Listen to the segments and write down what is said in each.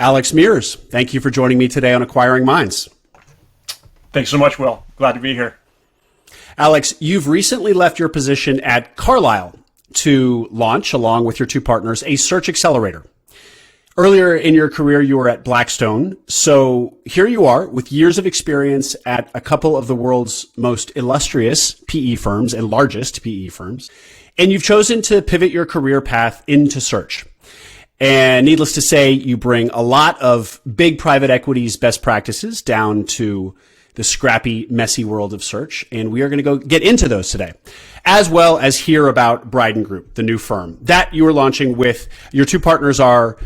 Alex Mears, thank you for joining me today on Acquiring Minds. Thanks so much, Will. Glad to be here. Alex, you've recently left your position at Carlyle to launch, along with your two partners, a search accelerator. Earlier in your career, you were at Blackstone. So here you are with years of experience at a couple of the world's most illustrious PE firms and largest PE firms. And you've chosen to pivot your career path into search. And needless to say, you bring a lot of big private equity's best practices down to the scrappy, messy world of search. And we are going to go get into those today, as well as hear about Bryden Group, the new firm that you are launching with. Your two partners are,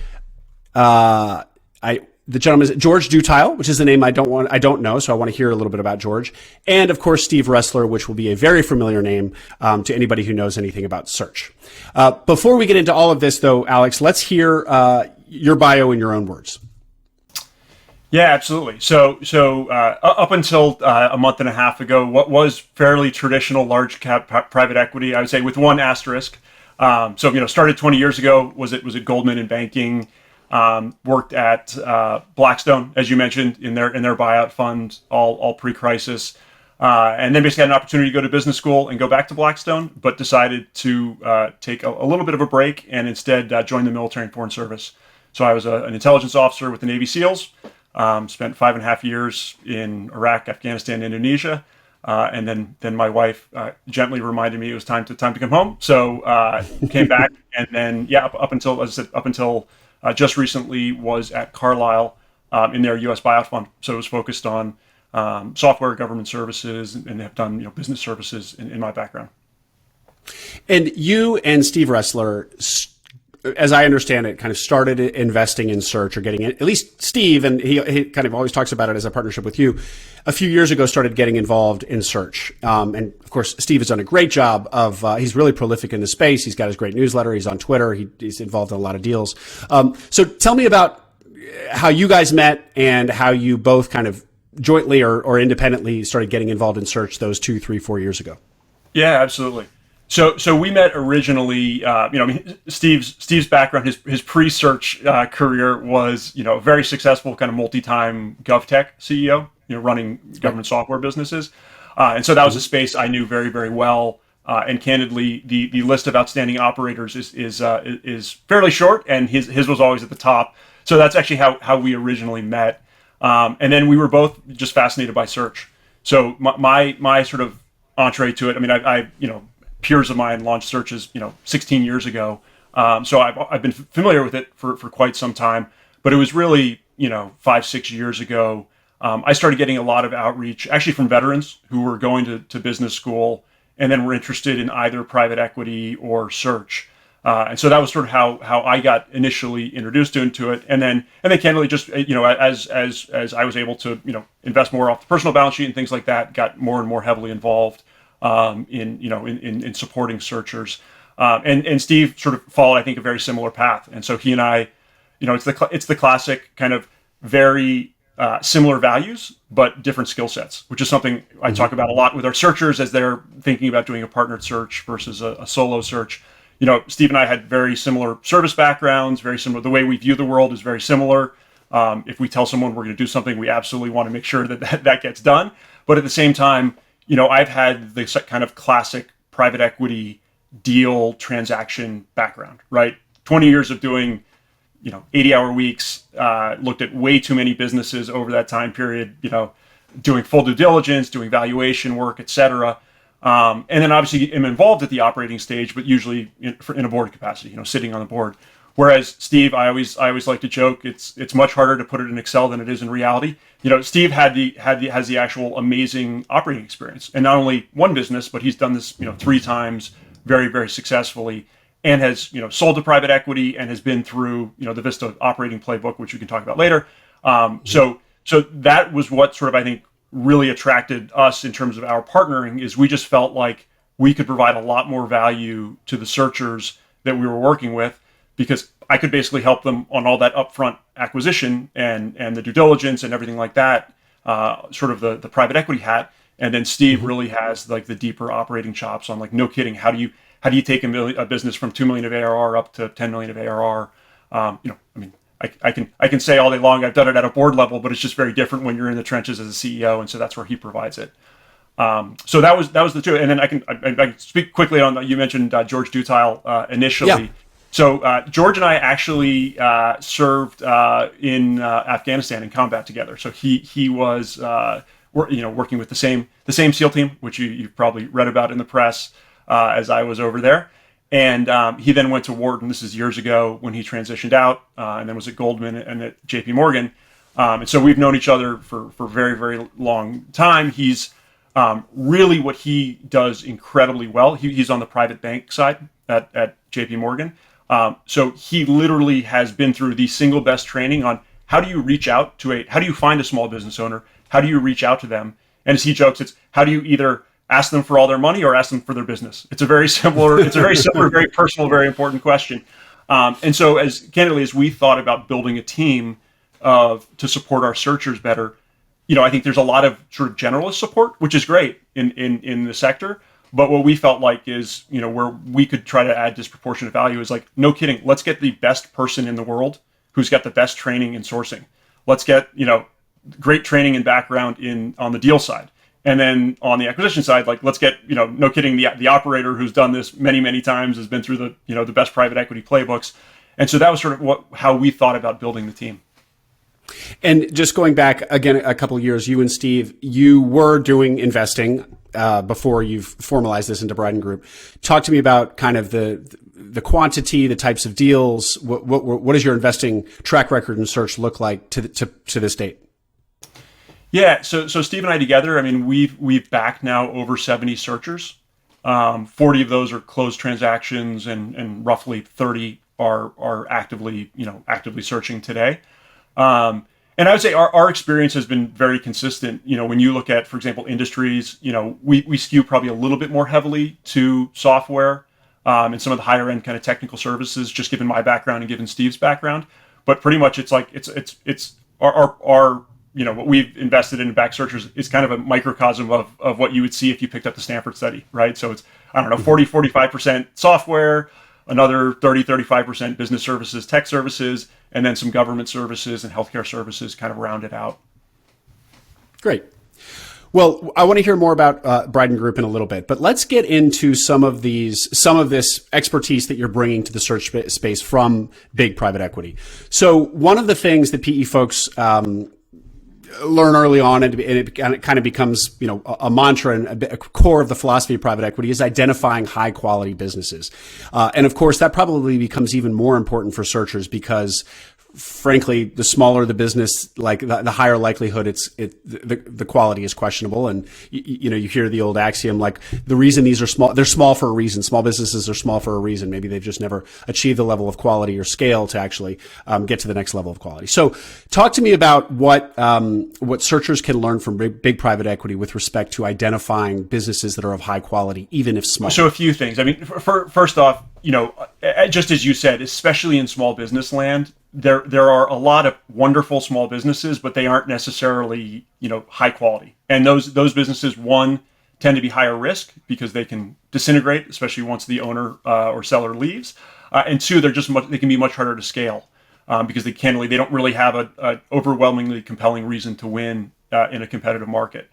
the gentleman is George Dutile, which is the name I don't know. So I want to hear a little bit about George. And of course, Steve Ressler, which will be a very familiar name to anybody who knows anything about search. Before we get into all of this though, Alex, let's hear your bio in your own words. Yeah, absolutely. So up until a month and a half ago, what was fairly traditional large cap private equity, I would say with one asterisk. Started 20 years ago, was it Goldman in banking. Worked at Blackstone, as you mentioned, in their buyout fund, all pre-crisis, and then basically had an opportunity to go to business school and go back to Blackstone, but decided to take a little bit of a break and instead join the military and foreign service. So I was an intelligence officer with the Navy SEALs. Spent 5.5 years in Iraq, Afghanistan, Indonesia, and then my wife gently reminded me it was time to come home. So came back, and then up until just recently was at Carlyle in their U.S. buyout fund. So it was focused on software, government services, and have done business services in my background. And you and Steve Ressler, as I understand it, kind of started investing in search or getting it. At least Steve, and he kind of always talks about it as a partnership with you, a few years ago started getting involved in search. And of course, Steve has done a great job of, he's really prolific in the space. He's got his great newsletter. He's on Twitter. He's involved in a lot of deals. So tell me about how you guys met and how you both kind of jointly or independently started getting involved in search those 2, 3, 4 years ago. Yeah, absolutely. So we met originally. Steve's background, his pre-search career was a very successful kind of multi-time GovTech CEO, running government software businesses, and so that was a space I knew very, very well. And candidly, the list of outstanding operators is fairly short, and his was always at the top. So that's actually how we originally met, and then we were both just fascinated by search. So my sort of entree to it. I mean, I peers of mine launched searches, 16 years ago. So I've been familiar with it for quite some time, but it was really, 5, 6 years ago, I started getting a lot of outreach actually from veterans who were going to business school and then were interested in either private equity or search. And so that was sort of how I got initially introduced into it. And then candidly, just, as I was able to, invest more off the personal balance sheet and things like that, got more and more heavily involved in supporting searchers, and Steve sort of followed, I think, a very similar path. And so he and I, it's the classic kind of very similar values but different skill sets, which is something I talk about a lot with our searchers as they're thinking about doing a partnered search versus a solo search. Steve and I had very similar service backgrounds, very similar. The way we view the world is very similar. If we tell someone we're going to do something, we absolutely want to make sure that gets done. But at the same time, I've had this kind of classic private equity deal transaction background, right? 20 years of doing, 80-hour weeks, looked at way too many businesses over that time period, doing full due diligence, doing valuation work, et cetera. And then obviously am involved at the operating stage, but usually in a board capacity, sitting on the board. Whereas Steve, I always like to joke, it's much harder to put it in Excel than it is in reality. Steve has the actual amazing operating experience, and not only one business, but he's done this 3 times very, very successfully, and has sold to private equity and has been through the Vista operating playbook, which we can talk about later. So that was what sort of I think really attracted us in terms of our partnering, is we just felt like we could provide a lot more value to the searchers that we were working with, because I could basically help them on all that upfront acquisition and the due diligence and everything like that, sort of the private equity hat. And then Steve really has like the deeper operating chops on, like, no kidding, how do you take a business from 2 million of ARR up to 10 million of ARR? I can say all day long I've done it at a board level, but it's just very different when you're in the trenches as a CEO, and so that's where he provides it. So that was the two, and then I can speak quickly on. You mentioned George Dutile initially. Yeah. So George and I actually served in Afghanistan in combat together. So he was working with the same SEAL team, which you've probably read about in the press as I was over there. And he then went to Wharton. This is years ago when he transitioned out, and then was at Goldman and at JP Morgan. And so we've known each other for very, very long time. He's really what he does incredibly well. He's on the private bank side at JP Morgan. So he literally has been through the single best training on how do you reach out to how do you find a small business owner? How do you reach out to them? And as he jokes, it's how do you either ask them for all their money or ask them for their business? It's a very similar, very personal, very important question. And so as candidly as we thought about building a team to support our searchers better, I think there's a lot of sort of generalist support, which is great in the sector. But what we felt like is, where we could try to add disproportionate value is like, no kidding, let's get the best person in the world who's got the best training in sourcing. Let's get, great training and background on the deal side. And then on the acquisition side, like let's get, no kidding, the operator who's done this many, many times, has been through the best private equity playbooks. And so that was sort of how we thought about building the team. And just going back again a couple of years, you and Steve, you were doing investing before you've formalized this into Bryden Group. Talk to me about kind of the quantity, the types of deals. What does your investing track record and search look like to this date? Yeah, so Steve and I together, I mean, we've backed now over 70 searchers. 40 of those are closed transactions, and roughly 30 are actively searching today. And I would say our experience has been very consistent. When you look at, for example, industries, we skew probably a little bit more heavily to software and some of the higher end kind of technical services, just given my background and given Steve's background. But pretty much it's our what we've invested in back searchers is kind of a microcosm of what you would see if you picked up the Stanford study, right? So it's, 40-45% software, another 30-35% business services, tech services, and then some government services and healthcare services kind of round it out. Great. Well, I want to hear more about Bryden Group in a little bit, but let's get into some of this expertise that you're bringing to the search space from big private equity. So one of the things that PE folks learn early on, and it kind of becomes, a mantra and a core of the philosophy of private equity, is identifying high quality businesses. And of course, that probably becomes even more important for searchers because, frankly, the smaller the business, like the higher likelihood the quality is questionable. And you hear the old axiom, like the reason these are small, they're small for a reason. Small businesses are small for a reason. Maybe they've just never achieved the level of quality or scale to actually get to the next level of quality. So talk to me about what searchers can learn from big private equity with respect to identifying businesses that are of high quality, even if small. So a few things. I mean, first off, just as you said, especially in small business land, there are a lot of wonderful small businesses, but they aren't necessarily, high quality. And those businesses, one, tend to be higher risk because they can disintegrate, especially once the owner or seller leaves. And two, they can be much harder to scale because they don't really have a overwhelmingly compelling reason to win in a competitive market.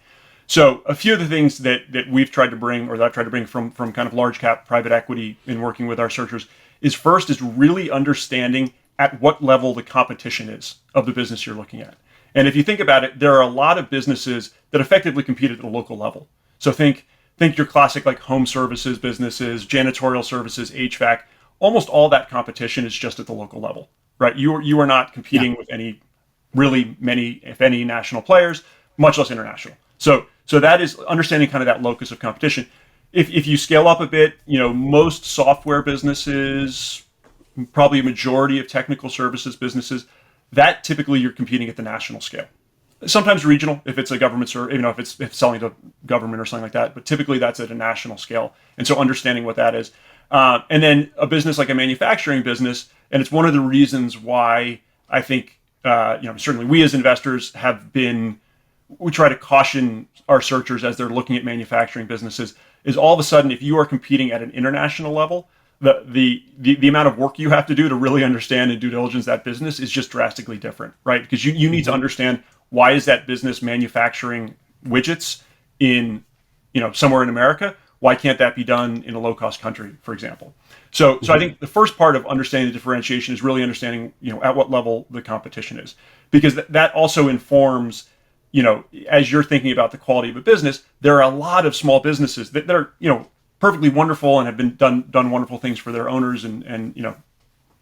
So a few of the things that we've tried to bring, or that I've tried to bring from kind of large cap private equity in working with our searchers, is really understanding at what level the competition is of the business you're looking at. And if you think about it, there are a lot of businesses that effectively compete at the local level. So think your classic like home services businesses, janitorial services, HVAC. Almost all that competition is just at the local level, right? You are not competing with many, if any, national players, much less international. So that is understanding kind of that locus of competition. If you scale up a bit, most software businesses, probably a majority of technical services businesses, that typically you're competing at the national scale. Sometimes regional, if it's a government, or if it's selling to government or something like that, but typically that's at a national scale. And so understanding what that is. And then a business like a manufacturing business, and it's one of the reasons why I think, certainly we as investors we try to caution our searchers as they're looking at manufacturing businesses, is all of a sudden, if you are competing at an international level, the amount of work you have to do to really understand and due diligence that business is just drastically different, right? Because you need to understand, why is that business manufacturing widgets in, somewhere in America? Why can't that be done in a low-cost country, for example? So I think the first part of understanding the differentiation is really understanding, at what level the competition is, because that also informs, as you're thinking about the quality of a business. There are a lot of small businesses that are, perfectly wonderful and have been done wonderful things for their owners and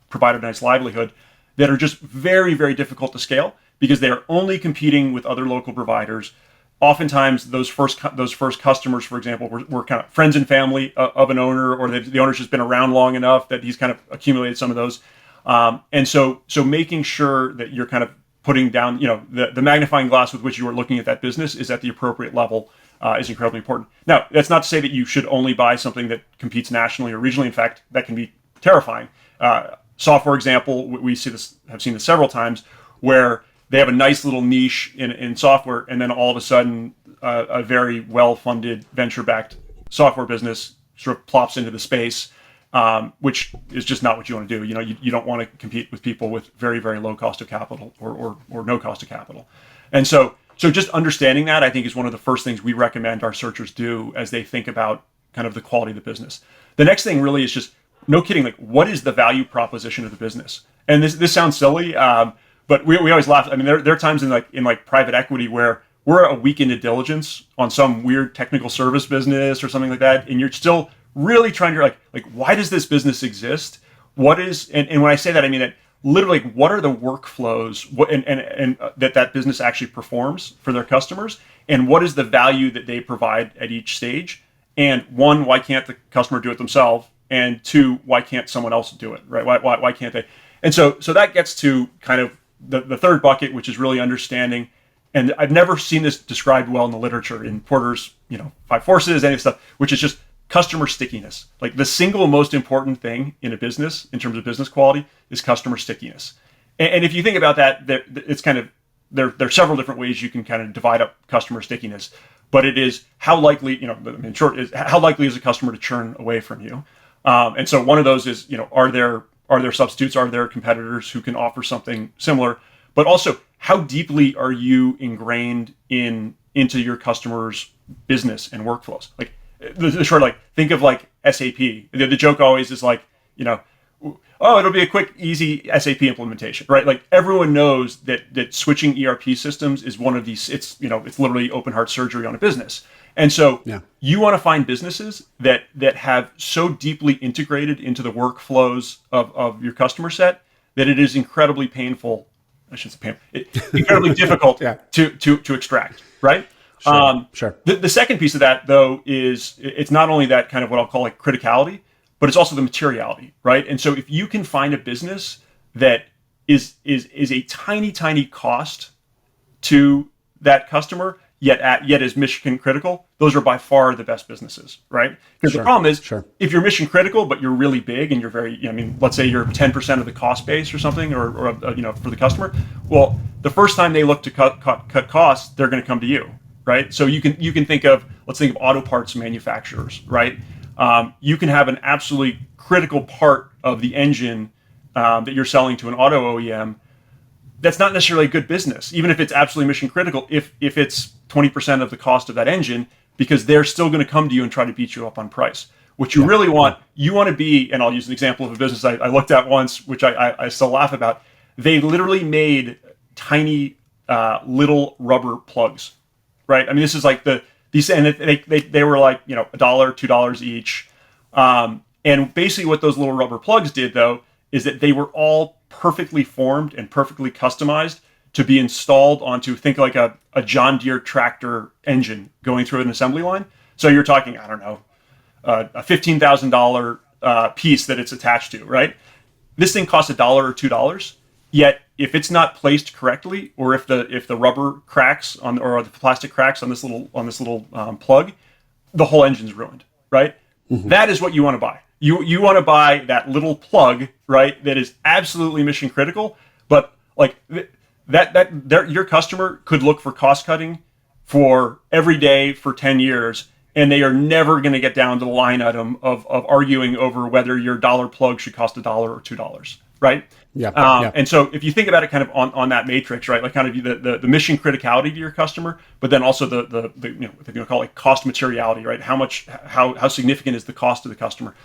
provided a nice livelihood, that are just very, very difficult to scale because they are only competing with other local providers. Oftentimes, those first customers, for example, were kind of friends and family of an owner, or the owner's just been around long enough that he's kind of accumulated some of those. And so making sure that you're kind of putting down, the magnifying glass with which you are looking at that business is at the appropriate level is incredibly important. Now, that's not to say that you should only buy something that competes nationally or regionally. In fact, that can be terrifying. Software example, have seen this several times, where they have a nice little niche in software, and then all of a sudden, a very well-funded venture-backed software business sort of plops into the space, which is just not what you want to do. You don't want to compete with people with very, very low cost of capital or no cost of capital. And so just understanding that, I think, is one of the first things we recommend our searchers do as they think about kind of the quality of the business. The next thing really is just, no kidding, like, what is the value proposition of the business? And this sounds silly, but we always laugh. I mean, there are times in private equity where we're a week into diligence on some weird technical service business or something like that, and you're still really trying to like why does this business exist? What is, and when I say that, I mean that literally, what are the workflows and that business actually performs for their customers, and what is the value that they provide at each stage? And one, why can't the customer do it themselves? And two, why can't someone else do it, right? Why can't they? And so that gets to kind of the third bucket, which is really understanding. And I've never seen this described well in the literature, in Porter's, 5 Forces, any stuff, which is just customer stickiness. Like, the single most important thing in a business, in terms of business quality, is customer stickiness. And if you think about that, it's kind of, there are several different ways you can kind of divide up customer stickiness, but it is how likely, in short, is how likely is a customer to churn away from you. And so one of those is, are there substitutes? Are there competitors who can offer something similar? But also, how deeply are you ingrained into your customers' business and workflows? Like, the short, think of SAP. The joke always is oh, it'll be a quick, easy SAP implementation, right? Like, everyone knows that switching ERP systems is one of these. It's literally open heart surgery on a business. And so you want to find businesses that have so deeply integrated into the workflows of your customer set that it is incredibly painful. I shouldn't say painful. Incredibly difficult to extract, right? Sure. The second piece of that, though, is it's not only that kind of what I'll call criticality, but it's also the materiality, right? And so if you can find a business that is a tiny, tiny cost to that customer, yet is mission critical, those are by far the best businesses, right? Because the problem is, if you're mission critical but you're really big and you're very, let's say you're 10% of the cost base or something, or for the customer, well, the first time they look to cut costs, they're going to come to you, right? So you can think of, let's think of auto parts manufacturers, right? You can have an absolutely critical part of the engine that you're selling to an auto OEM. That's not necessarily a good business, even if it's absolutely mission critical, if it's 20% of the cost of that engine, because they're still going to come to you and try to beat you up on price. What you really want, you want to be, and I'll use an example of a business I looked at once, which I still laugh about. They literally made tiny little rubber plugs, right? I mean, this is like these, and they were like, $1, $2 each. And basically what those little rubber plugs did, though, is that they were all perfectly formed and perfectly customized to be installed onto, think like a John Deere tractor engine going through an assembly line. So you're talking, I don't know, a $15,000 piece that it's attached to, right? This thing costs $1 or $2. Yet if it's not placed correctly, or if the rubber cracks or the plastic cracks on this little plug, the whole engine's ruined, right? Mm-hmm. That is what you want to buy. You want to buy that little plug, right? That is absolutely mission critical, but your customer could look for cost cutting for every day for 10 years, and they are never going to get down to the line item of arguing over whether your dollar plug should cost $1 or $2, right? Yeah. And so if you think about it kind of on that matrix, right, like kind of the mission criticality to your customer, but then also the you know, what they're going to call it cost materiality, right? How significant is the cost to the customer?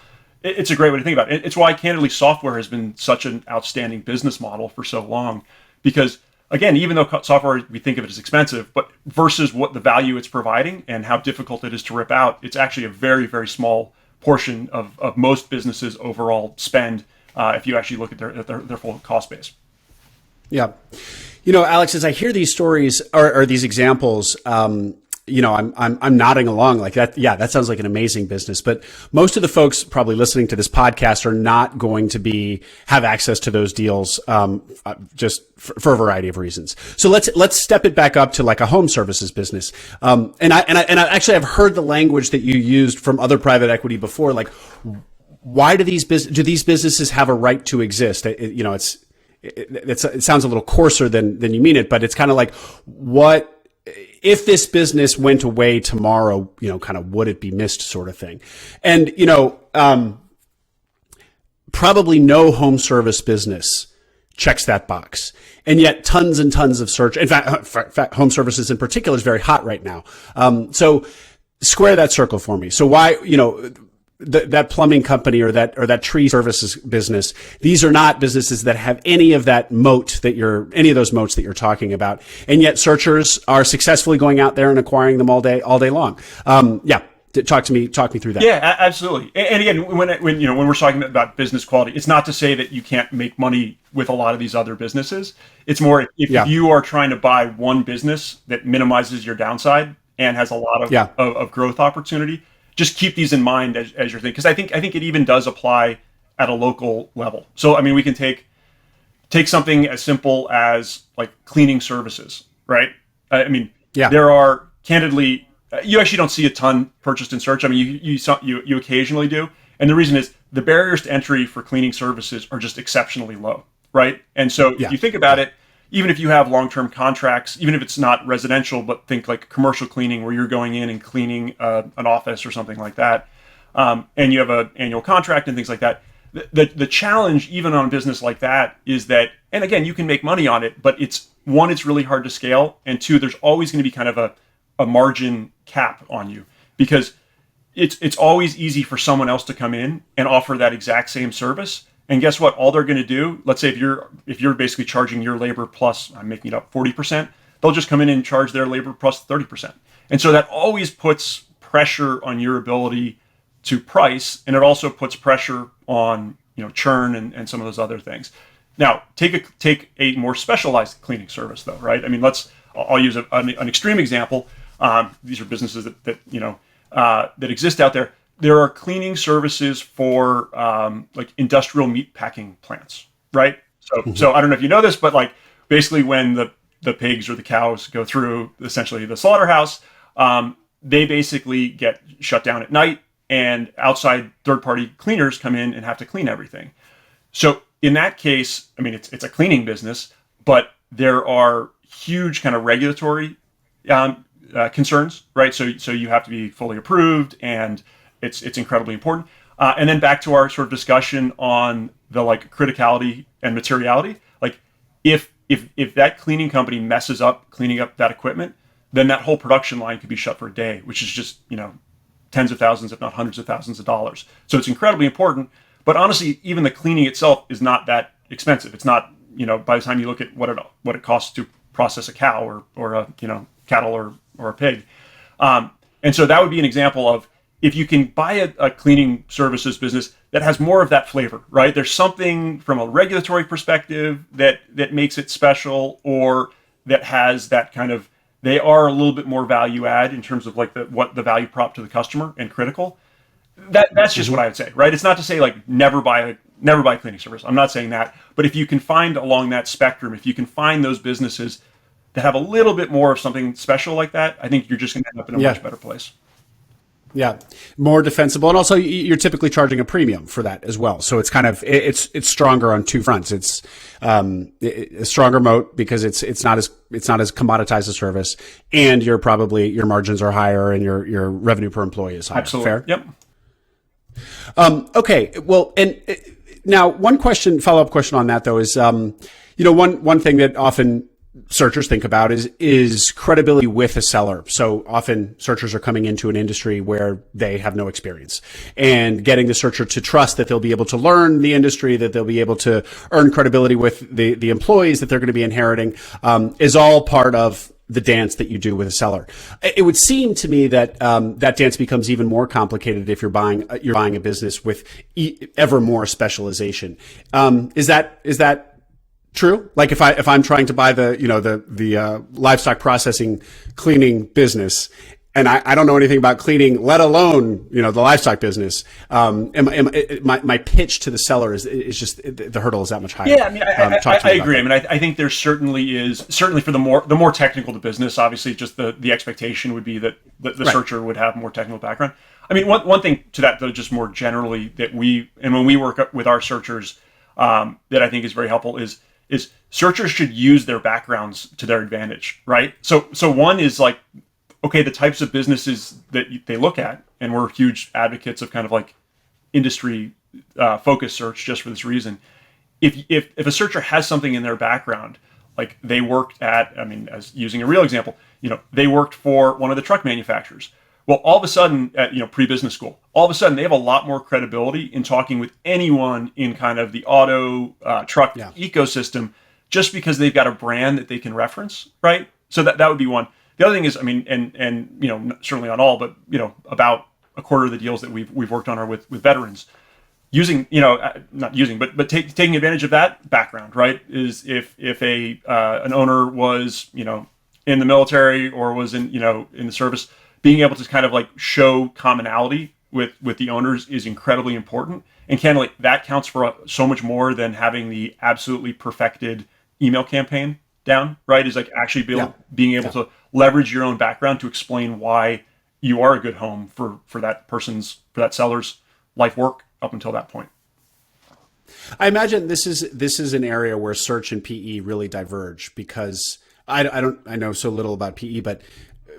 It's a great way to think about it. It's why, candidly, software has been such an outstanding business model for so long, because again, even though software, we think of it as expensive, but versus what the value it's providing and how difficult it is to rip out, it's actually a very, very small portion of most businesses' overall spend, if you actually look at their full cost base. Yeah. You know, Alex, as I hear these stories or these examples, you know, I'm nodding along like that. Yeah, that sounds like an amazing business. But most of the folks probably listening to this podcast are not going to have access to those deals, just for a variety of reasons. So let's step it back up to like a home services business. And I actually have heard the language that you used from other private equity before. Like, why do these businesses have a right to exist? You know, it sounds a little coarser than you mean it, but it's kind of like, what if this business went away tomorrow, you know, kind of would it be missed sort of thing. And, you know, probably no home service business checks that box. And yet tons and tons of search. In fact, home services in particular is very hot right now. So square that circle for me. So why, you know, that plumbing company or that tree services business, these are not businesses that have any of that any of those moats that you're talking about. And yet searchers are successfully going out there and acquiring them all day long. Yeah. Talk me through that. Yeah, absolutely. And again, when we're talking about business quality, it's not to say that you can't make money with a lot of these other businesses. It's more if you are trying to buy one business that minimizes your downside and has a lot of growth opportunity, just keep these in mind as you're thinking, because I think it even does apply at a local level. So I mean, we can take something as simple as like cleaning services, right? I mean, there are candidly, you actually don't see a ton purchased in search. I mean, you occasionally do, and the reason is the barriers to entry for cleaning services are just exceptionally low, right? And so if you think about it, even if you have long-term contracts, even if it's not residential, but think like commercial cleaning where you're going in and cleaning an office or something like that, and you have an annual contract and things like that, the challenge even on a business like that is that, and again, you can make money on it, but it's really hard to scale, and two, there's always going to be kind of a margin cap on you, because it's always easy for someone else to come in and offer that exact same service. And guess what? All they're going to do, let's say if you're basically charging your labor plus, I'm making it up, 40%, they'll just come in and charge their labor plus 30%. And so that always puts pressure on your ability to price, and it also puts pressure on, you know, churn and some of those other things. Now, take a more specialized cleaning service though, right? I mean, I'll use an extreme example. These are businesses that exist out there. There are cleaning services for like industrial meat packing plants, right? So I don't know if you know this, but like basically when the pigs or the cows go through essentially the slaughterhouse, they basically get shut down at night, and outside third-party cleaners come in and have to clean everything. So in that case, I mean, it's a cleaning business, but there are huge kind of regulatory concerns, right? So you have to be fully approved, and it's incredibly important. And then back to our sort of discussion on the like criticality and materiality. Like if that cleaning company messes up cleaning up that equipment, then that whole production line could be shut for a day, which is just, you know, tens of thousands, if not hundreds of thousands of dollars. So it's incredibly important. But honestly, even the cleaning itself is not that expensive. It's not, you know, by the time you look at what it costs to process a cow or a, you know, cattle or a pig. And so that would be an example of, if you can buy a cleaning services business that has more of that flavor, right? There's something from a regulatory perspective that makes it special, or that has that kind of, they are a little bit more value add in terms of like what the value prop to the customer and critical. That's just what I would say, right? It's not to say like never buy a cleaning service. I'm not saying that, but if you can find along that spectrum, if you can find those businesses that have a little bit more of something special like that, I think you're just going to end up in a much better place. Yeah, more defensible, and also you're typically charging a premium for that as well. So it's kind of it's stronger on two fronts. It's a stronger moat because it's not as commoditized a service, and your margins are higher and your revenue per employee is higher. Absolutely. Fair? Yep. Okay. Well, and now one follow up question on that though is one thing that often searchers think about is credibility with a seller. So often searchers are coming into an industry where they have no experience, and getting the searcher to trust that they'll be able to learn the industry, that they'll be able to earn credibility with the employees that they're going to be inheriting, is all part of the dance that you do with a seller. It would seem to me that that dance becomes even more complicated if you're buying a business with ever more specialization. Is that true? Like if I'm trying to buy the livestock processing cleaning business, and I don't know anything about cleaning, let alone the livestock business, my pitch to the seller is just the hurdle is that much higher. Yeah, I mean, I agree. I mean, I think there certainly for the more technical the business, obviously, just the expectation would be that the searcher would have more technical background. I mean, one thing to that though, just more generally when we work with our searchers, that I think is very helpful is searchers should use their backgrounds to their advantage, right? So one is like, okay, the types of businesses that they look at, and we're huge advocates of kind of like industry focused search just for this reason. If a searcher has something in their background, like they worked at, I mean, as using a real example, they worked for one of the truck manufacturers. Well, all of a sudden, at pre-business school, all of a sudden they have a lot more credibility in talking with anyone in kind of the auto truck ecosystem, just because they've got a brand that they can reference, right? So that would be one. The other thing is, I mean, and certainly not all, but about a quarter of the deals that we've worked on are with veterans. Using, not using, but taking advantage of that background, right? Is if an owner was in the military or was in the service, being able to kind of like show commonality with the owners is incredibly important. And candidly, that counts for so much more than having the absolutely perfected email campaign down, right? Is like actually being able to leverage your own background to explain why you are a good home for that seller's life work up until that point. I imagine this is an area where search and PE really diverge, because I know so little about PE, but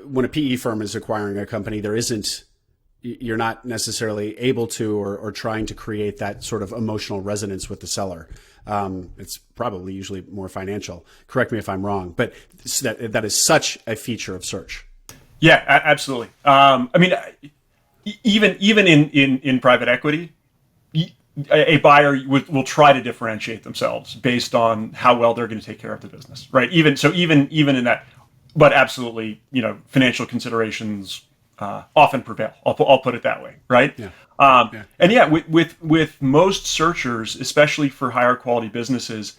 when a PE firm is acquiring a company, you're not necessarily able to or trying to create that sort of emotional resonance with the seller. It's probably usually more financial. Correct me if I'm wrong, but that is such a feature of search. Yeah, absolutely. I mean, even in private equity, a buyer will try to differentiate themselves based on how well they're going to take care of the business, right? Even in that. But absolutely, financial considerations often prevail. I'll put it that way, right? Yeah. And with most searchers, especially for higher quality businesses,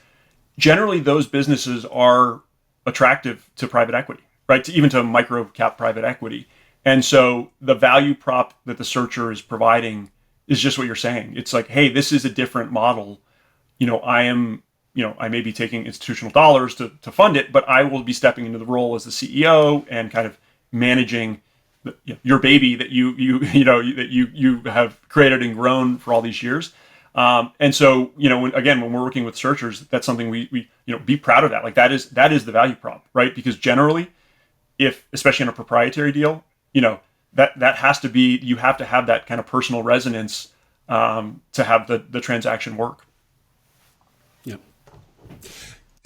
generally those businesses are attractive to private equity, right? Even to micro cap private equity. And so the value prop that the searcher is providing is just what you're saying. It's like, hey, this is a different model. I may be taking institutional dollars to fund it, but I will be stepping into the role as the CEO and kind of managing your baby that you have created and grown for all these years. And so, when we're working with searchers, that's something we be proud of that. Like that is the value prop, right? Because generally, especially in a proprietary deal, that has to be, you have to have that kind of personal resonance to have the transaction work.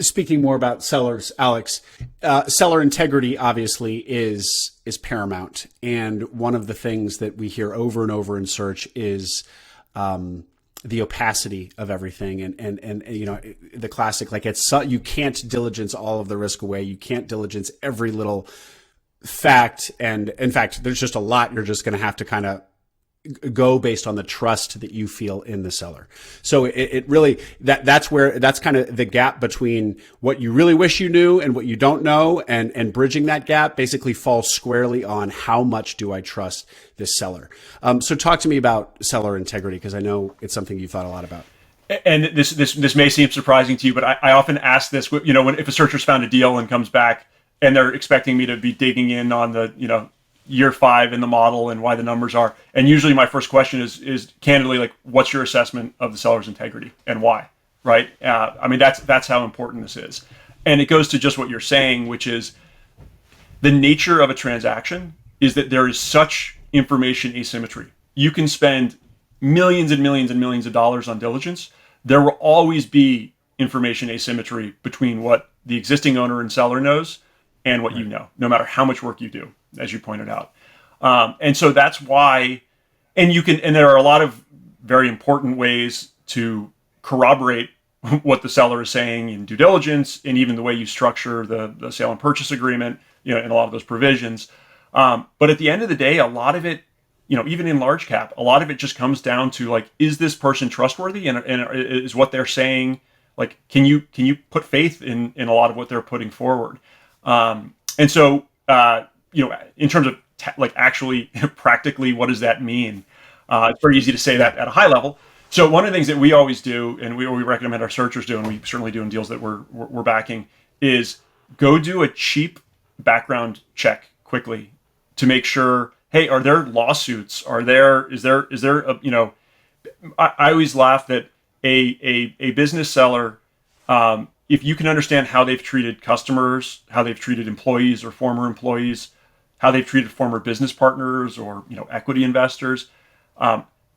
Speaking more about sellers, Alex, seller integrity obviously is paramount, and one of the things that we hear over and over in search is the opacity of everything, and the classic, like you can't diligence all of the risk away, you can't diligence every little fact, and in fact, there's just a lot you're just going to have to kind of go based on the trust that you feel in the seller. So it really, that's kind of the gap between what you really wish you knew and what you don't know, and bridging that gap basically falls squarely on how much do I trust this seller. So talk to me about seller integrity, because I know it's something you've thought a lot about. And this may seem surprising to you, but I often ask this, if a searcher's found a deal and comes back and they're expecting me to be digging in on the, year 5 in the model and why the numbers are. And usually my first question is candidly like, what's your assessment of the seller's integrity and why? Right? I mean, that's how important this is. And it goes to just what you're saying, which is the nature of a transaction is that there is such information asymmetry. You can spend millions and millions and millions of dollars on diligence. There will always be information asymmetry between what the existing owner and seller knows and what you know, no matter how much work you do, as you pointed out. And so that's why, and there are a lot of very important ways to corroborate what the seller is saying in due diligence, and even the way you structure the sale and purchase agreement, and a lot of those provisions. But at the end of the day, a lot of it, even in large cap, a lot of it just comes down to like, is this person trustworthy, and is what they're saying, like, can you put faith in a lot of what they're putting forward? And so, in terms of actually practically, what does that mean? It's very easy to say that at a high level. So one of the things that we always do, and we recommend our searchers do, and we certainly do in deals that we're backing, is go do a cheap background check quickly to make sure, hey, are there lawsuits? Is there a, I always laugh that a business seller, if you can understand how they've treated customers, how they've treated employees or former employees, how they've treated former business partners or equity investors,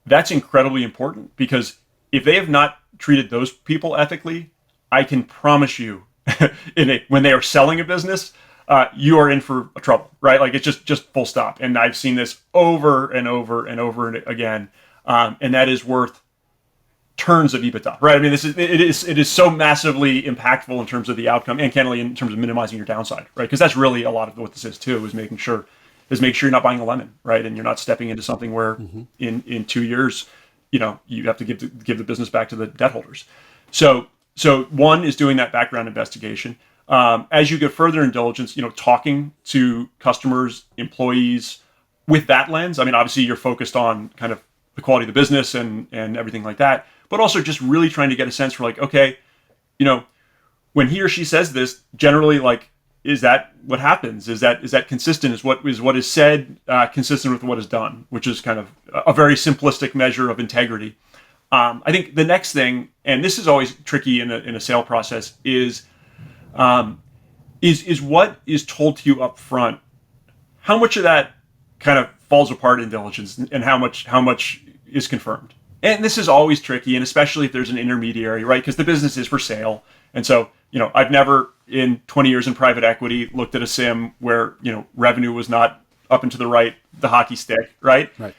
that's incredibly important, because if they have not treated those people ethically, I can promise you, when they are selling a business, you are in for trouble, right? Like, it's just full stop. And I've seen this over and over and over again, and that is worth turns of EBITDA, right? I mean, it is so massively impactful in terms of the outcome, and candidly in terms of minimizing your downside, right? Because that's really a lot of what this is too, is make sure you're not buying a lemon, right? And you're not stepping into something where in 2 years, you have to give the business back to the debt holders. So one is doing that background investigation. As you get further in diligence, talking to customers, employees with that lens. I mean, obviously you're focused on kind of the quality of the business and everything like that, but also just really trying to get a sense for like, okay, when he or she says this, generally, like, is that what happens? Is that consistent? Is what is said consistent with what is done? Which is kind of a very simplistic measure of integrity. I think the next thing, and this is always tricky in a sale process, is what is told to you up front. How much of that kind of falls apart in diligence, and how much is confirmed? And this is always tricky, and especially if there's an intermediary, right? Because the business is for sale. And so, I've never in 20 years in private equity looked at a sim where, revenue was not up and to the right, the hockey stick, right? Right.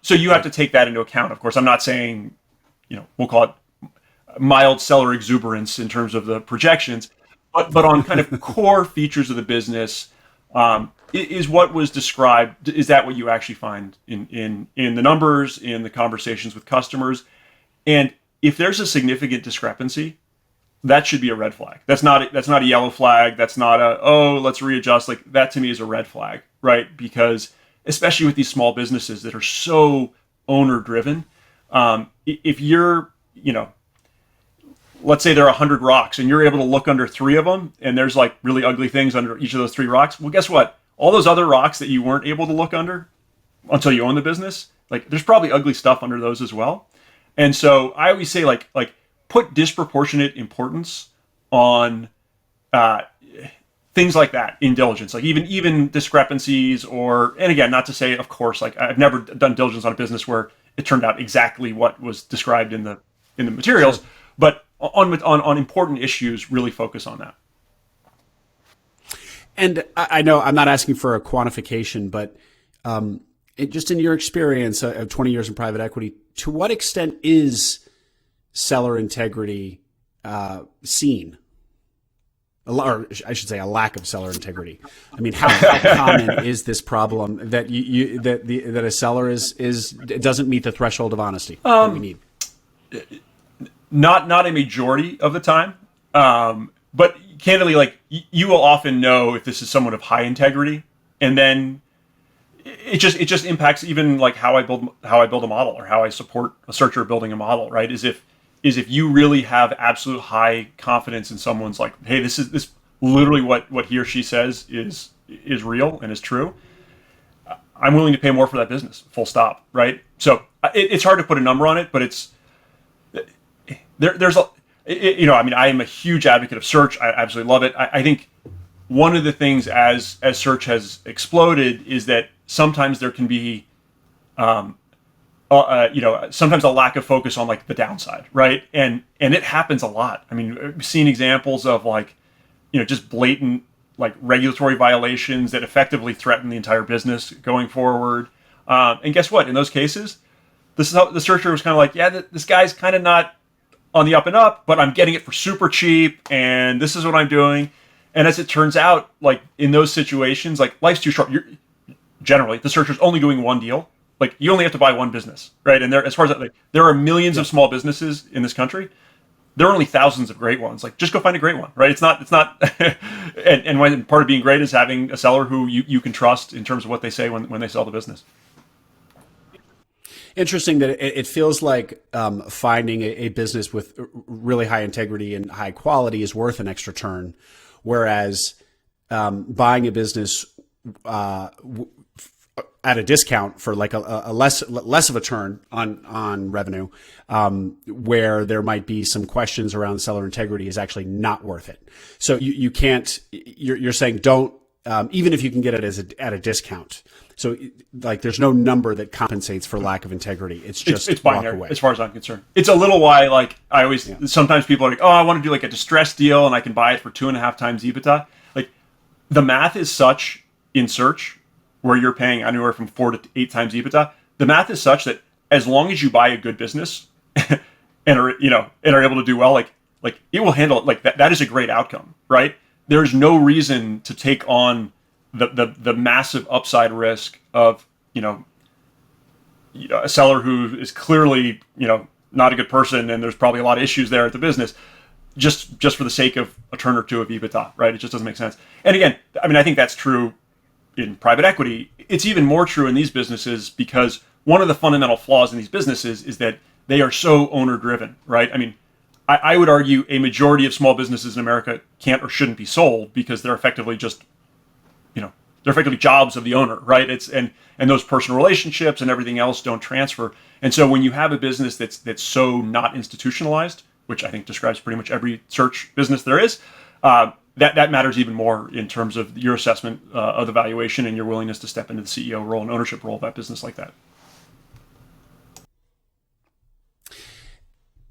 So you have to take that into account. Of course, I'm not saying, we'll call it mild seller exuberance in terms of the projections, but on kind of core features of the business, is what was described, is that what you actually find in the numbers, in the conversations with customers? And if there's a significant discrepancy, that should be a red flag. That's not a yellow flag. That's not let's readjust. Like, that to me is a red flag, right? Because especially with these small businesses that are so owner driven, if you're, let's say there are 100 rocks and you're able to look under 3 of them, and there's like really ugly things under each of those 3 rocks. Well, guess what? All those other rocks that you weren't able to look under until you own the business, like, there's probably ugly stuff under those as well. And so I always say like put disproportionate importance on things like that in diligence, like even discrepancies, and again, not to say, of course, like, I've never done diligence on a business where it turned out exactly what was described in the materials, sure. But on important issues, really focus on that. And I know I'm not asking for a quantification, but just in your experience of 20 years in private equity, to what extent is seller integrity seen? Or I should say a lack of seller integrity. I mean, how common is this problem that that a seller doesn't meet the threshold of honesty that we need? Not a majority of the time, but candidly, like, you will often know if this is someone of high integrity, and then it just impacts even like how I build a model, or how I support a searcher building a model, right? Is if you really have absolute high confidence in someone's, like, hey, this literally what he or she says is real and is true, I'm willing to pay more for that business, full stop, right? So it's hard to put a number on it, but there's a, I mean, I am a huge advocate of search. I absolutely love it. I think one of the things as search has exploded is that sometimes there can be, sometimes a lack of focus on like the downside, right? And it happens a lot. I mean, we've seen examples of like, just blatant like regulatory violations that effectively threaten the entire business going forward. And guess what? In those cases, the searcher was kind of like, yeah, this guy's kind of not on the up and up, but I'm getting it for super cheap, and this is what I'm doing. And as it turns out, like in those situations, like life's too short. Generally, the searcher's only doing one deal. Like you only have to buy one business, right? And as far as like, there are millions of small businesses in this country. There are only thousands of great ones. Like just go find a great one, right? It's not, and when part of being great is having a seller who you can trust in terms of what they say when they sell the business. Interesting that it feels like finding a business with really high integrity and high quality is worth an extra turn, whereas buying a business at a discount for like a less of a turn on revenue, where there might be some questions around seller integrity is actually not worth it. So you can't. You're saying don't, even if you can get it at a discount. So like there's no number that compensates for lack of integrity. It's just it's walk binary away. As far as I'm concerned. It's a little why like I always sometimes people are like, oh, I want to do like a distressed deal and I can buy it for 2.5 times EBITDA. Like the math is such in search where you're paying anywhere from 4 to 8 times EBITDA. The math is such that as long as you buy a good business and are able to do well, like it will handle it. Like that is a great outcome, right? There's no reason to take on the massive upside risk of a seller who is clearly not a good person, and there's probably a lot of issues there at the business, just for the sake of a turn or two of EBITDA, right? It just doesn't make sense. And again, I mean, I think that's true in private equity. It's even more true in these businesses because one of the fundamental flaws in these businesses is that they are so owner driven, right? I mean, I would argue a majority of small businesses in America can't or shouldn't be sold because they're effectively just they're effectively jobs of the owner, right? And those personal relationships and everything else don't transfer. And so when you have a business that's so not institutionalized, which I think describes pretty much every search business there is, that matters even more in terms of your assessment of the valuation and your willingness to step into the CEO role and ownership role of that business like that.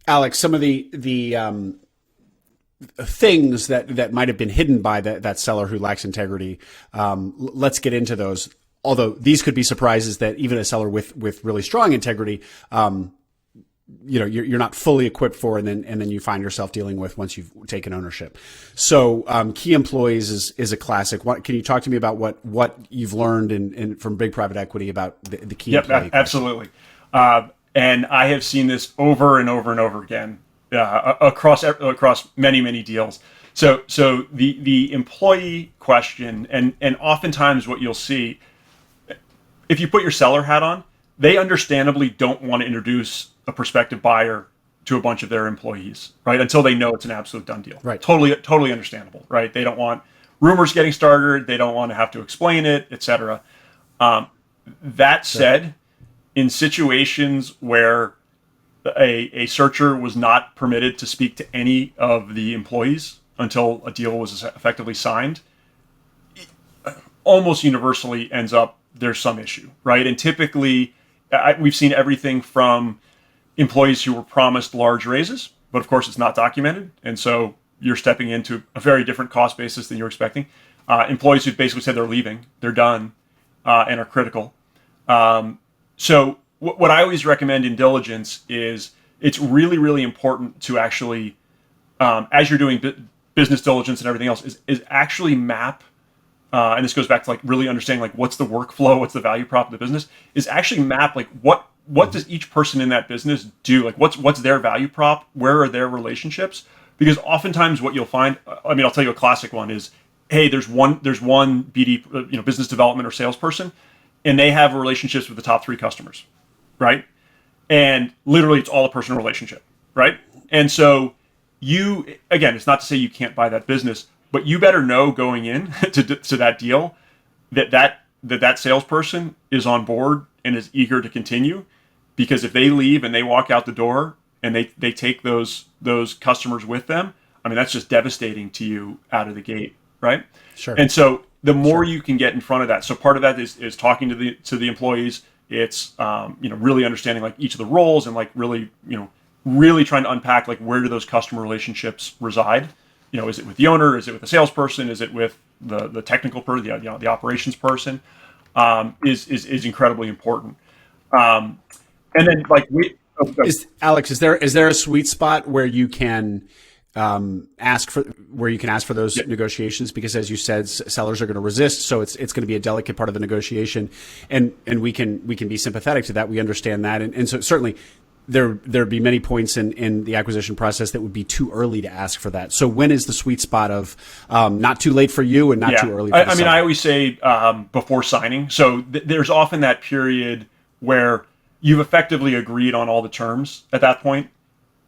Alex, some of the things that might have been hidden by that seller who lacks integrity. Let's get into those. Although these could be surprises that even a seller with really strong integrity, you're not fully equipped for, and then you find yourself dealing with once you've taken ownership. So key employees is a classic. Can you talk to me about what you've learned from big private equity about the key employee? Yep, absolutely. And I have seen this over and over and over again. Across many deals. So the employee question, and oftentimes what you'll see, if you put your seller hat on, they understandably don't want to introduce a prospective buyer to a bunch of their employees, right? Until they know it's an absolute done deal. Right. Totally understandable, right? They don't want rumors getting started. They don't want to have to explain it, etc. That said, in situations where a searcher was not permitted to speak to any of the employees until a deal was effectively signed, almost universally ends up there's some issue, right? And typically, we've seen everything from employees who were promised large raises, but of course it's not documented, and so you're stepping into a very different cost basis than you're expecting. Employees who basically said they're leaving, they're done, and are critical. So what I always recommend in diligence is it's really important to actually, as you're doing business diligence and everything else, is actually map, and this goes back to like really understanding like what's the workflow, what's the value prop of the business, is actually map like what does each person in that business do, like what's their value prop, where are their relationships, because oftentimes what you'll find, I mean, I'll tell you a classic one is, hey, there's one BD, business development or salesperson, and they have relationships with the top 3 customers. Right? And literally it's all a personal relationship, right? And so again, it's not to say you can't buy that business, but you better know going in to that deal that that salesperson is on board and is eager to continue, because if they leave and they walk out the door and they take those customers with them, I mean, that's just devastating to you out of the gate, right? Sure. And so the more you can get in front of that. So part of that is talking to the employees. It's really understanding like each of the roles and like really trying to unpack like where do those customer relationships reside. Is it with the owner? Is it with the salesperson? Is it with the technical person, the operations person? Is incredibly important. And then like Alex, is there a sweet spot where you can ask for those negotiations? Because as you said, sellers are going to resist, so it's going to be a delicate part of the negotiation, and we can be sympathetic to that. We understand that, and so certainly there'd be many points in the acquisition process that would be too early to ask for that. So when is the sweet spot of not too late for you and not too early for the seller? I always say before signing. So there's often that period where you've effectively agreed on all the terms at that point,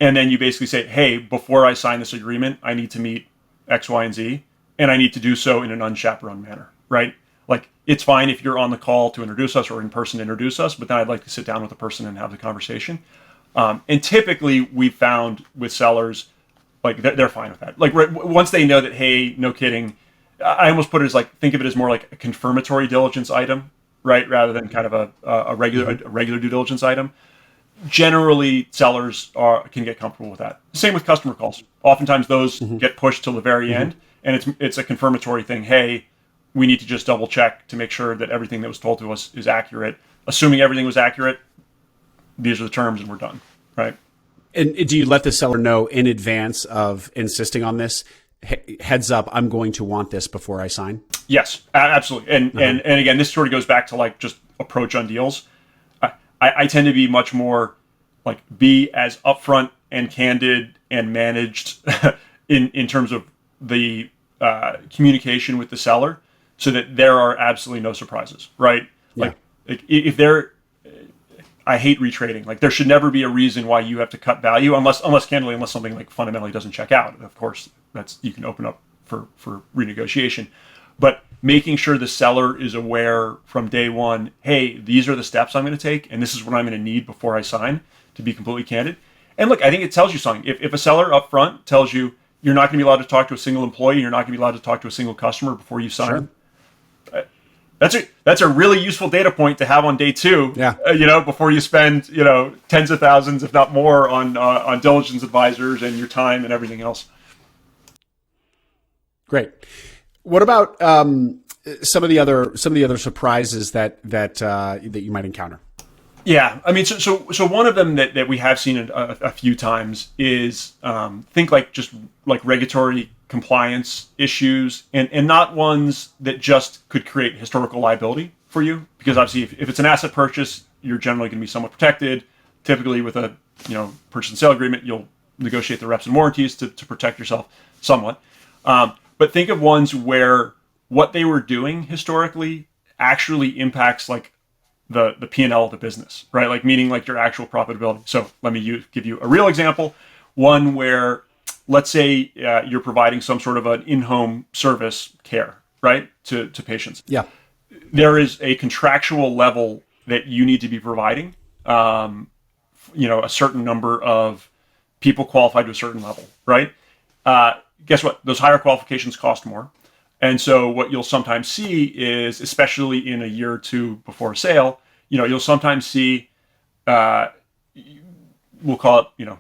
and then you basically say, hey, before I sign this agreement, I need to meet X, Y, and Z, and I need to do so in an unchaperoned manner, right? Like, it's fine if you're on the call to introduce us or in person to introduce us, but then I'd like to sit down with the person and have the conversation. And typically we've found with sellers, like they're fine with that. Like once they know that, hey, no kidding, I almost put it as like, think of it as more like a confirmatory diligence item, right? Rather than kind of a regular due diligence item. Generally, sellers can get comfortable with that. Same with customer calls. Oftentimes those get pushed till the very end, and it's a confirmatory thing. Hey, we need to just double check to make sure that everything that was told to us is accurate. Assuming everything was accurate, these are the terms and we're done, right? And do you let the seller know in advance of insisting on this? Heads up, I'm going to want this before I sign? Yes, absolutely. And again, this sort of goes back to like just approach on deals. I tend to be much more like be as upfront and candid and managed in terms of the communication with the seller, so that there are absolutely no surprises, right? Yeah. Like if there, I hate retrading. Like there should never be a reason why you have to cut value unless something like fundamentally doesn't check out. Of course, you can open up for renegotiation. But making sure the seller is aware from day one, hey, these are the steps I'm going to take, and this is what I'm going to need before I sign, to be completely candid. And look, I think it tells you something. If a seller up front tells you you're not going to be allowed to talk to a single employee, you're not going to be allowed to talk to a single customer before you sign, that's a really useful data point to have on day two. Yeah. Before you spend tens of thousands, if not more, on diligence advisors and your time and everything else. Great. What about some of the other surprises that you might encounter? Yeah, I mean, so one of them that we have seen a few times is think like just like regulatory compliance issues, and not ones that just could create historical liability for you, because obviously if it's an asset purchase, you're generally going to be somewhat protected. Typically with a purchase and sale agreement, you'll negotiate the reps and warranties to protect yourself somewhat. But think of ones where what they were doing historically actually impacts like the P&L of the business, right? Like meaning like your actual profitability. So let me give you a real example. One where, let's say you're providing some sort of an in-home service care, right, to patients. Yeah. There is a contractual level that you need to be providing, a certain number of people qualified to a certain level, right? Guess what? Those higher qualifications cost more. And so what you'll sometimes see is, especially in a year or two before a sale, you'll sometimes see, we'll call it,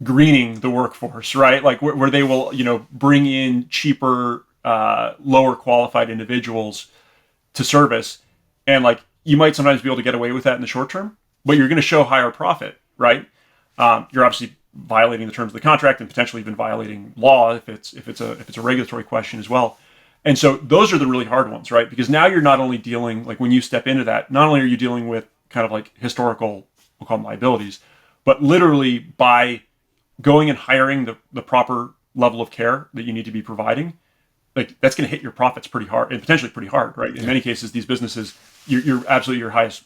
greening the workforce, right? Like where they will, bring in cheaper, lower qualified individuals to service. And like, you might sometimes be able to get away with that in the short term, but you're going to show higher profit, right? You're obviously violating the terms of the contract and potentially even violating law if it's a regulatory question as well. And so those are the really hard ones, right? Because now you're not only dealing, like when you step into that, not only are you dealing with kind of like historical, we'll call them liabilities, but literally by going and hiring the proper level of care that you need to be providing, like that's going to hit your profits pretty hard and potentially pretty hard, right? In many cases, these businesses, you're absolutely your highest,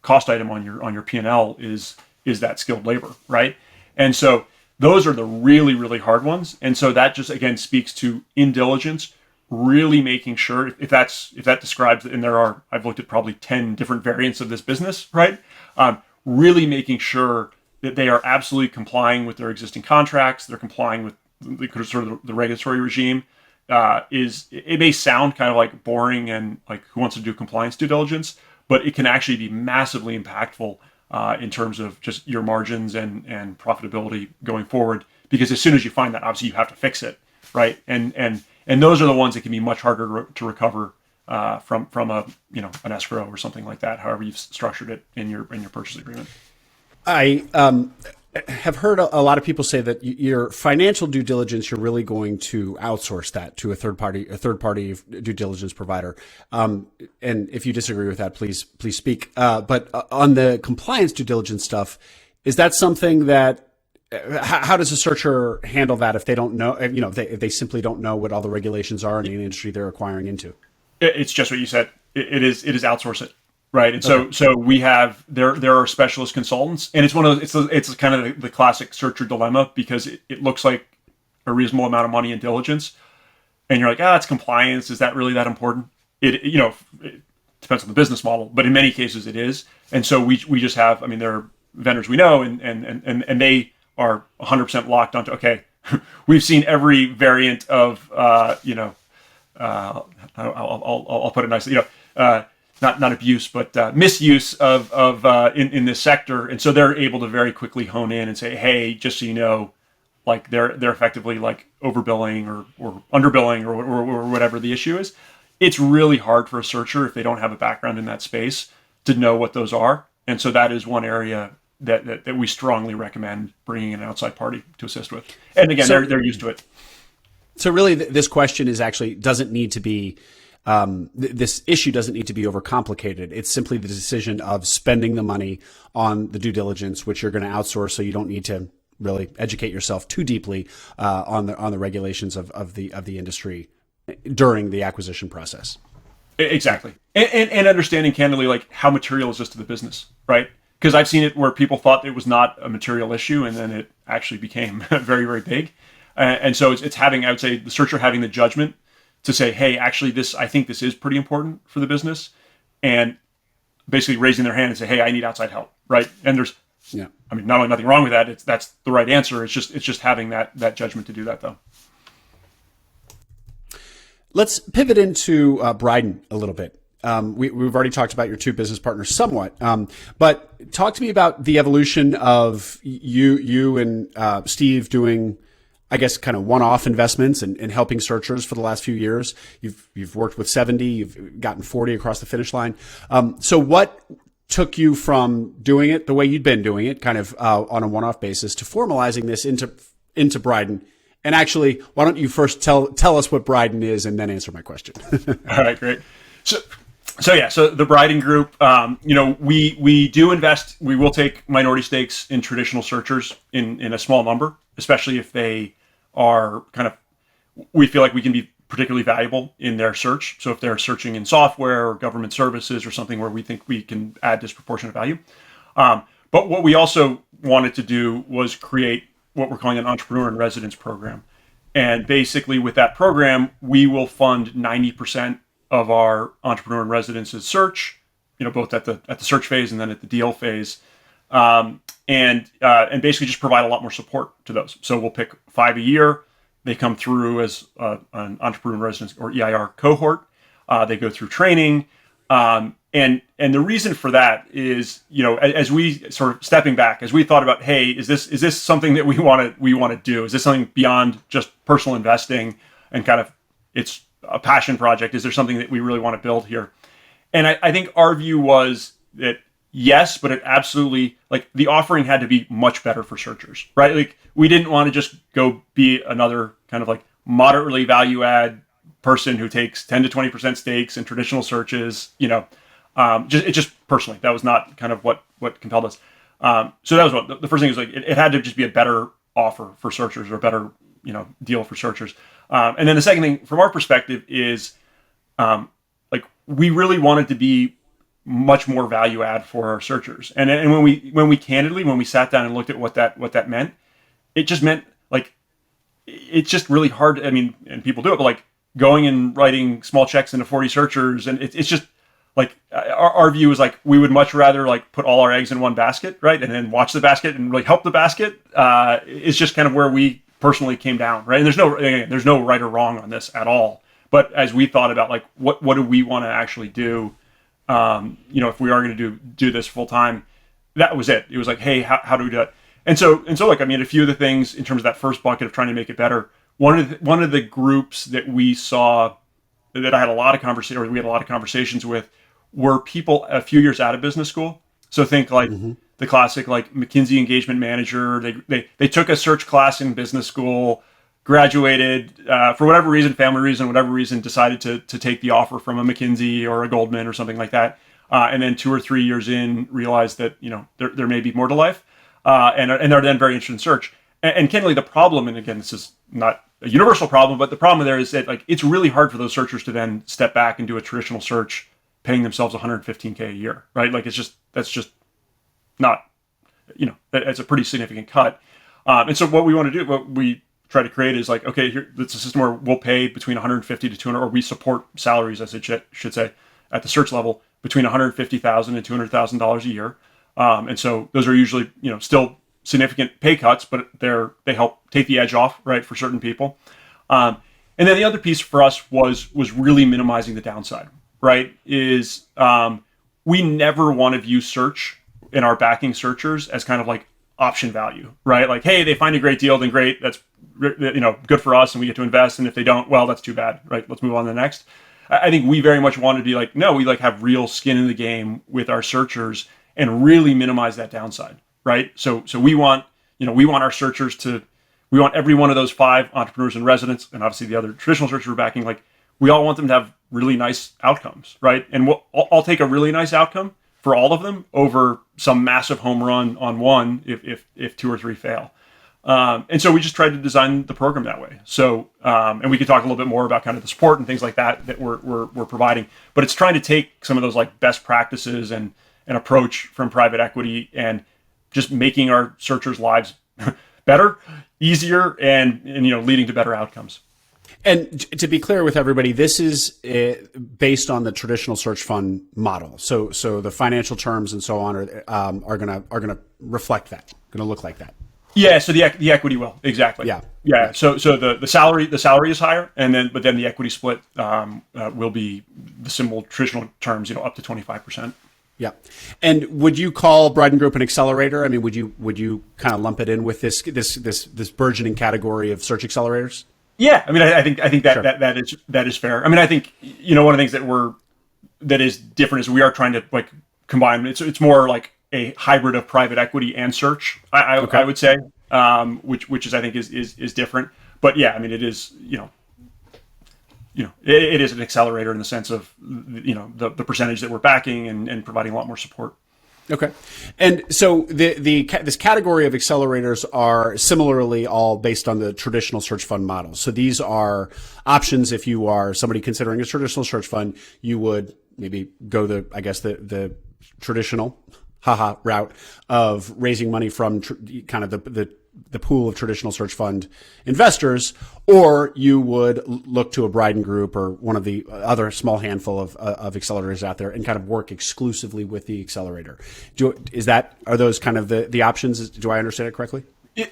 cost item on your P&L is that skilled labor, right? And so those are the really, really hard ones. And so that just, again, speaks to, in diligence, really making sure if that describes, and I've looked at probably 10 different variants of this business, right? Really making sure that they are absolutely complying with their existing contracts, they're complying with the regulatory regime. It may sound kind of like boring and like who wants to do compliance due diligence, but it can actually be massively impactful in terms of just your margins and profitability going forward. Because as soon as you find that, obviously you have to fix it, right? And those are the ones that can be much harder to recover from an escrow or something like that. However you've structured it in your purchase agreement. I have heard a lot of people say that your financial due diligence, you're really going to outsource that to a third party due diligence provider. And if you disagree with that, please speak. But on the compliance due diligence stuff, is that something that, how does a searcher handle that if they don't know, if they simply don't know what all the regulations are in the industry they're acquiring into? It's just what you said. It is outsource it. Right. And so we have, there are specialist consultants, and it's one of those, it's kind of the classic searcher dilemma, because it looks like a reasonable amount of money in diligence. And you're like, it's compliance. Is that really that important? It depends on the business model, but in many cases it is. And so we just have, there are vendors we know, and they are 100% locked onto, okay, we've seen every variant of, I'll put it nicely, not abuse, but misuse of in this sector, and so they're able to very quickly hone in and say, hey, just so you know, like they're effectively like overbilling or underbilling or whatever the issue is. It's really hard for a searcher if they don't have a background in that space to know what those are, and so that is one area that we strongly recommend bringing in an outside party to assist with. And again, they're used to it. So really, this question is actually doesn't need to be. This issue doesn't need to be overcomplicated. It's simply the decision of spending the money on the due diligence, which you're going to outsource, so you don't need to really educate yourself too deeply on the regulations of the industry during the acquisition process. Exactly, and understanding candidly, like how material is this to the business, right? Because I've seen it where people thought it was not a material issue, and then it actually became very, very big. And so it's having, I would say, the searcher having the judgment to say, hey, actually, I think this is pretty important for the business, and basically raising their hand and say, hey, I need outside help, right? And there's, not only nothing wrong with that, that's the right answer. It's just having that judgment to do that, though. Let's pivot into Bryden a little bit. We've already talked about your two business partners somewhat, but talk to me about the evolution of you and Steve doing, I guess, kind of one-off investments and helping searchers for the last few years. You've worked with 70, you've gotten 40 across the finish line. So what took you from doing it the way you'd been doing it, kind of on a one-off basis, to formalizing this into Bryden? And actually, why don't you first tell us what Bryden is and then answer my question? All right, great. So the Bryden Group, we do invest. We will take minority stakes in traditional searchers in a small number, especially if they are we feel like we can be particularly valuable in their search. So if they're searching in software or government services or something where we think we can add disproportionate value. But what we also wanted to do was create what we're calling an entrepreneur in residence program. And basically with that program, we will fund 90% of our entrepreneur in residence's search, both at the search phase and then at the deal phase. And basically just provide a lot more support to those. So we'll pick 5 a year. They come through as an entrepreneur in residence or EIR cohort. They go through training. And the reason for that is, as we sort of stepping back, as we thought about, hey, is this something that we want to do? Is this something beyond just personal investing and kind of it's a passion project? Is there something that we really want to build here? And I think our view was that yes, but it absolutely, like, the offering had to be much better for searchers, right? Like, we didn't want to just go be another kind of like moderately value add person who takes 10 to 20% stakes in traditional searches, just personally, that was not kind of what compelled us. So that was what the first thing was, like, it had to just be a better offer for searchers or a better, deal for searchers. And then the second thing from our perspective is, like, we really wanted to be much more value add for our searchers. And when we sat down and looked at what that meant, it just meant, like, it's just really hard. I mean, and people do it, but, like, going and writing small checks into 40 searchers. And it's just like our view is like, we would much rather like put all our eggs in one basket, right? And then watch the basket and like help the basket. It's just kind of where we personally came down, right? And there's no right or wrong on this at all. But as we thought about like, what do we want to actually do? If we are going to do this full time, that was it. It was like, hey, how do we do it? And so like, I mean, a few of the things in terms of that first bucket of trying to make it better. One of the groups that we saw that I had a lot of conversations with were people a few years out of business school. So think like the classic like McKinsey engagement manager. They took a search class in business school, graduated for whatever reason, family reason, whatever reason, decided to take the offer from a McKinsey or a Goldman or something like that, and then 2 or 3 years in realized that there may be more to life, and are then very interested in search. And candidly, the problem, and again, this is not a universal problem, but the problem there is that like it's really hard for those searchers to then step back and do a traditional search, paying themselves $115K a year, right? Like that's just not, it's a pretty significant cut. And so what we want to do, what we try to create is like, okay, here, it's a system where we'll pay between 150 to 200, or we support salaries, as it should say, at the search level between $150,000 and $200,000 a year. And so those are usually, still significant pay cuts, but they help take the edge off, right, for certain people. And then the other piece for us was really minimizing the downside, right? Is we never want to view search in our backing searchers as kind of like option value, right? Like, hey, they find a great deal, then great, that's good for us, and we get to invest. And if they don't, well, that's too bad, right? Let's move on to the next. I think we very much want to be like, no, we like have real skin in the game with our searchers and really minimize that downside, right? So we want our searchers we want every one of those 5 entrepreneurs in residence, and obviously the other traditional searchers we're backing, like we all want them to have really nice outcomes, right? And I'll take a really nice outcome for all of them over some massive home run on one if 2 or 3 fail. And so we just tried to design the program that way. So, and we could talk a little bit more about kind of the support and things like that we're providing, but it's trying to take some of those like best practices and an approach from private equity and just making our searchers' lives better, easier, and leading to better outcomes. And to be clear with everybody, this is based on the traditional search fund model. So the financial terms and so on are gonna reflect that, gonna look like that. Yeah. So the equity will, exactly. Yeah. Yeah. So the salary is higher, but then the equity split will be the similar traditional terms, up to 25%. Yeah. And would you call Bryden Group an accelerator? I mean, would you kind of lump it in with this burgeoning category of search accelerators? Yeah, I mean, I think that Sure. that is fair. I mean, I think one of the things that is different is we are trying to like combine. It's more like a hybrid of private equity and search. I would say, which is I think is different. But yeah, I mean, it is it is an accelerator in the sense of the percentage that we're backing and providing a lot more support. Okay. And so this category of accelerators are similarly all based on the traditional search fund model. So these are options. If you are somebody considering a traditional search fund, you would maybe go the traditional route of raising money from kind of the pool of traditional search fund investors, or you would look to a Bryden Group or one of the other small handful of accelerators out there and kind of work exclusively with the accelerator. Are those kind of the options? Do I understand it correctly?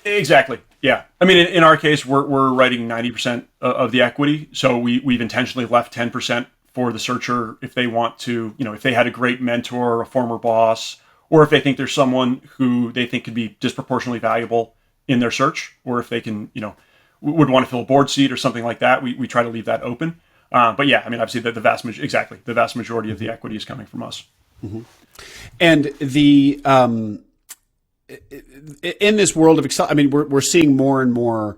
Exactly. Yeah. I mean, in our case, we're writing 90% of the equity. So we've intentionally left 10% for the searcher if they want to, if they had a great mentor, a former boss, or if they think there's someone who they think could be disproportionately valuable in their search, or if they can, would want to fill a board seat or something like that, we try to leave that open. But yeah, I mean, obviously the vast majority of the equity is coming from us. Mm-hmm. And in this world of we're seeing more and more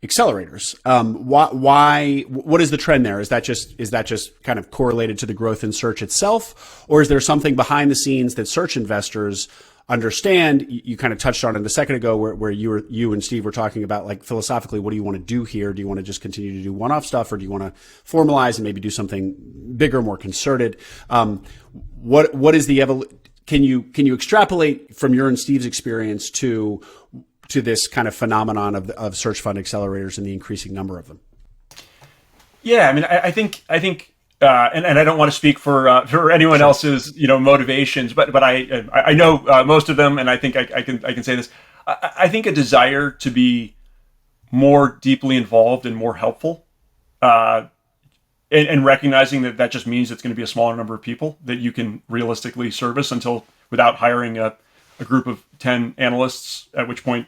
accelerators. What is the trend there? Is that just kind of correlated to the growth in search itself, or is there something behind the scenes that search investors understand? You kind of touched on it a second ago where you and Steve were talking about, like, philosophically, what do you want to do here? Do you want to just continue to do one-off stuff, or do you want to formalize and maybe do something bigger, more concerted? What is the can you extrapolate from your and Steve's experience to this kind of phenomenon of search fund accelerators and the increasing number of them? Yeah, I mean, and I don't want to speak for anyone Sure. else's motivations, but I know most of them, and I think I can say this. I think a desire to be more deeply involved and more helpful, uh, and recognizing that just means it's going to be a smaller number of people that you can realistically service until without hiring a group of 10 analysts, at which point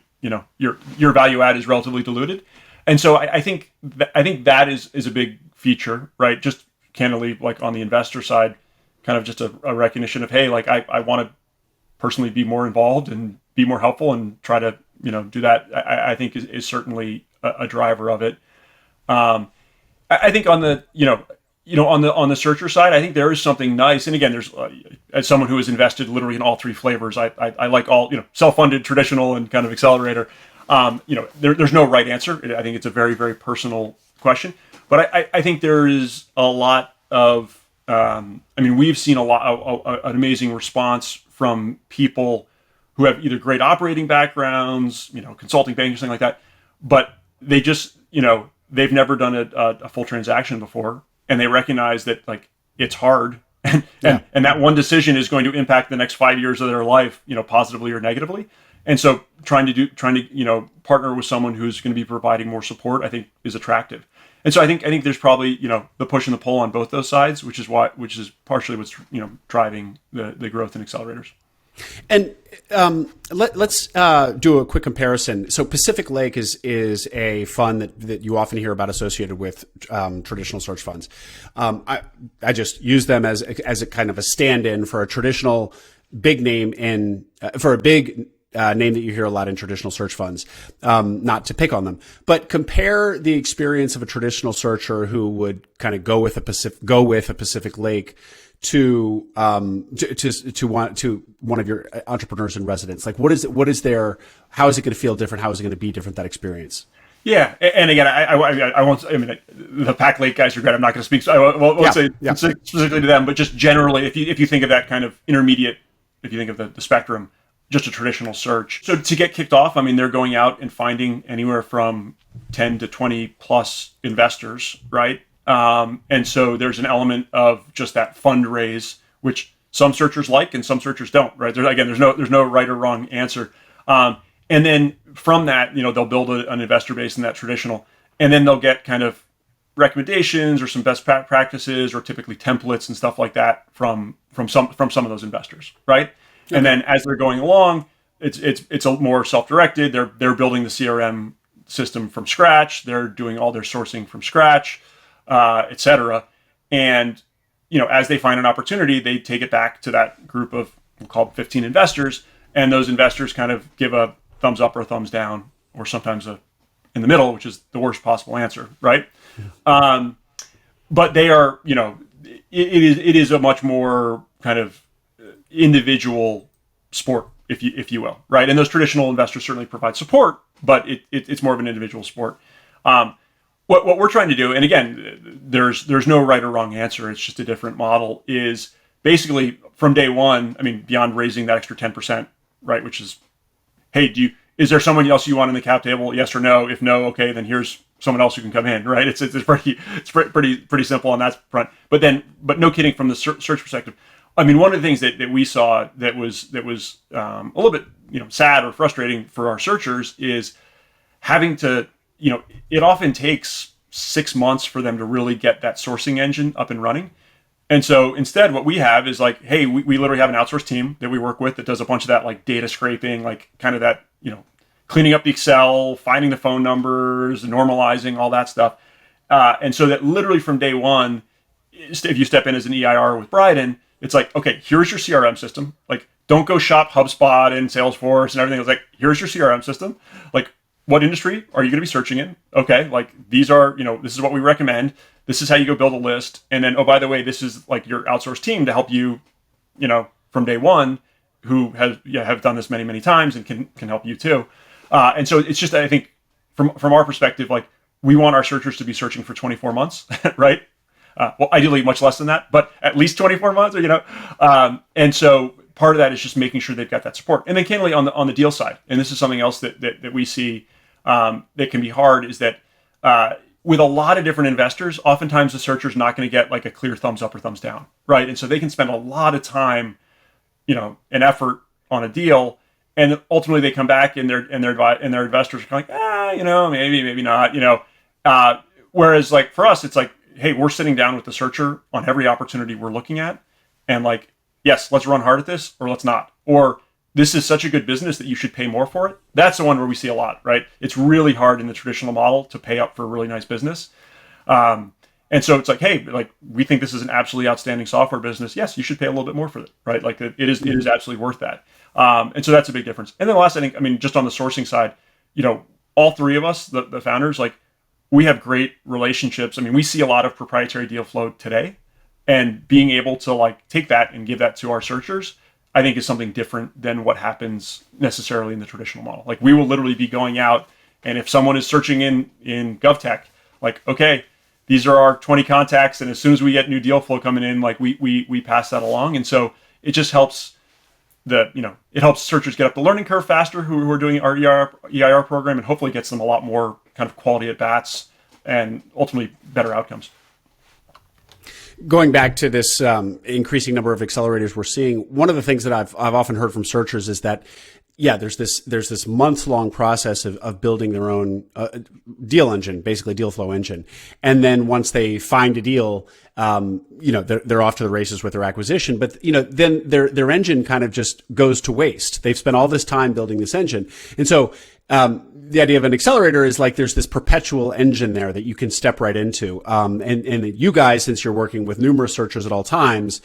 your value add is relatively diluted. And so I think that is a big feature, right? Just candidly, like on the investor side, kind of just a recognition of, hey, like I want to personally be more involved and be more helpful and try to do that. I think is certainly a driver of it. I think on the on the searcher side, I think there is something nice. And again, there's as someone who has invested literally in all three flavors, I like all self-funded, traditional, and kind of accelerator. There's no right answer. I think it's a very, very personal question. But I think there is a lot of we've seen an amazing response from people who have either great operating backgrounds, consulting, banking, something like that, but they just they've never done a full transaction before, and they recognize that like it's hard, and that one decision is going to impact the next 5 years of their life, positively or negatively. And so trying to partner with someone who's going to be providing more support, I think, is attractive. And so I think there's probably the push and the pull on both those sides, which is partially what's driving the growth in accelerators. And let's do a quick comparison. So Pacific Lake is a fund that you often hear about associated with traditional search funds. I just use them as a kind of a stand-in for a traditional big name for a big name that you hear a lot in traditional search funds. Not to pick on them, but compare the experience of a traditional searcher who would kind of go with a Pacific Lake to one of your entrepreneurs in residence. Like, how is it going to feel different? How is it going to be different, that experience? Yeah, and again, I won't. I mean, the Pac Lake guys are great. I'm not going to speak. So I won't say specifically to them, but just generally, if you think of that kind of intermediate, if you think of the spectrum, just a traditional search. So to get kicked off, I mean, they're going out and finding anywhere from 10 to 20 plus investors, right? And so there's an element of just that fundraise, which some searchers like and some searchers don't, right? There's no right or wrong answer. And then from that, they'll build an investor base in that traditional, and then they'll get kind of recommendations or some best practices or typically templates and stuff like that from some of those investors, right? Okay. And then as they're going along, it's a more self-directed. They're building the CRM system from scratch. They're doing all their sourcing from scratch. Et cetera. And, as they find an opportunity, they take it back to that group of, we'll call them 15 investors. And those investors kind of give a thumbs up or a thumbs down, or sometimes in the middle, which is the worst possible answer. Right. Yeah. But they are, it is a much more kind of individual sport, if you will. Right. And those traditional investors certainly provide support, but it's more of an individual sport. What we're trying to do, and again, there's no right or wrong answer. It's just a different model. Is basically from day one. I mean, beyond raising that extra 10%, right? Which is, hey, is there someone else you want in the cap table? Yes or no. If no, okay, then here's someone else who can come in, right? It's pretty simple on that front. But no kidding, from the search perspective. I mean, one of the things that we saw that was a little bit sad or frustrating for our searchers is having to. It often takes 6 months for them to really get that sourcing engine up and running. And so instead, what we have is like, hey, we literally have an outsourced team that we work with that does a bunch of that, like data scraping, like kind of that, cleaning up the Excel, finding the phone numbers, normalizing all that stuff. And so that literally from day one, if you step in as an EIR with Bryden, it's like, okay, here's your CRM system. Like, don't go shop HubSpot and Salesforce and everything. It's like, here's your CRM system. Like, what industry are you going to be searching in? Okay, like these are, this is what we recommend. This is how you go build a list. And then, oh, by the way, this is like your outsourced team to help you, from day one, who have done this many, many times and can help you too. And so it's just, I think from our perspective, like we want our searchers to be searching for 24 months, right? Well, ideally much less than that, but at least 24 months, and so part of that is just making sure they've got that support. And then candidly on the deal side, and this is something else that we see that can be hard, is that with a lot of different investors, oftentimes the searcher's not going to get like a clear thumbs up or thumbs down, right? And so they can spend a lot of time, and effort on a deal, and ultimately they come back and their investors are kind of like, maybe not, whereas like for us, it's like, hey, we're sitting down with the searcher on every opportunity we're looking at, and like, yes, let's run hard at this, or let's not, or this is such a good business that you should pay more for it. That's the one where we see a lot, right? It's really hard in the traditional model to pay up for a really nice business. And so it's like, hey, like we think this is an absolutely outstanding software business. Yes, you should pay a little bit more for it, right? Like it is absolutely worth that. And so that's a big difference. And then last, just on the sourcing side, all three of us, the founders, like we have great relationships. We see a lot of proprietary deal flow today, and being able to like take that and give that to our searchers, I think is something different than what happens necessarily in the traditional model. Like we will literally be going out, and if someone is searching in GovTech, like, okay, these are our 20 contacts, and as soon as we get new deal flow coming in, like we pass that along. And so it just helps it helps searchers get up the learning curve faster who are doing our EIR program, and hopefully gets them a lot more kind of quality at bats and ultimately better outcomes. Going back to this increasing number of accelerators we're seeing, one of the things that I've often heard from searchers is that, there's this month-long process of building their own deal engine, basically deal flow engine, and then once they find a deal, they're off to the races with their acquisition. But then their engine kind of just goes to waste. They've spent all this time building this engine, and so the idea of an accelerator is like there's this perpetual engine there that you can step right into. And you guys, since you're working with numerous searchers at all times,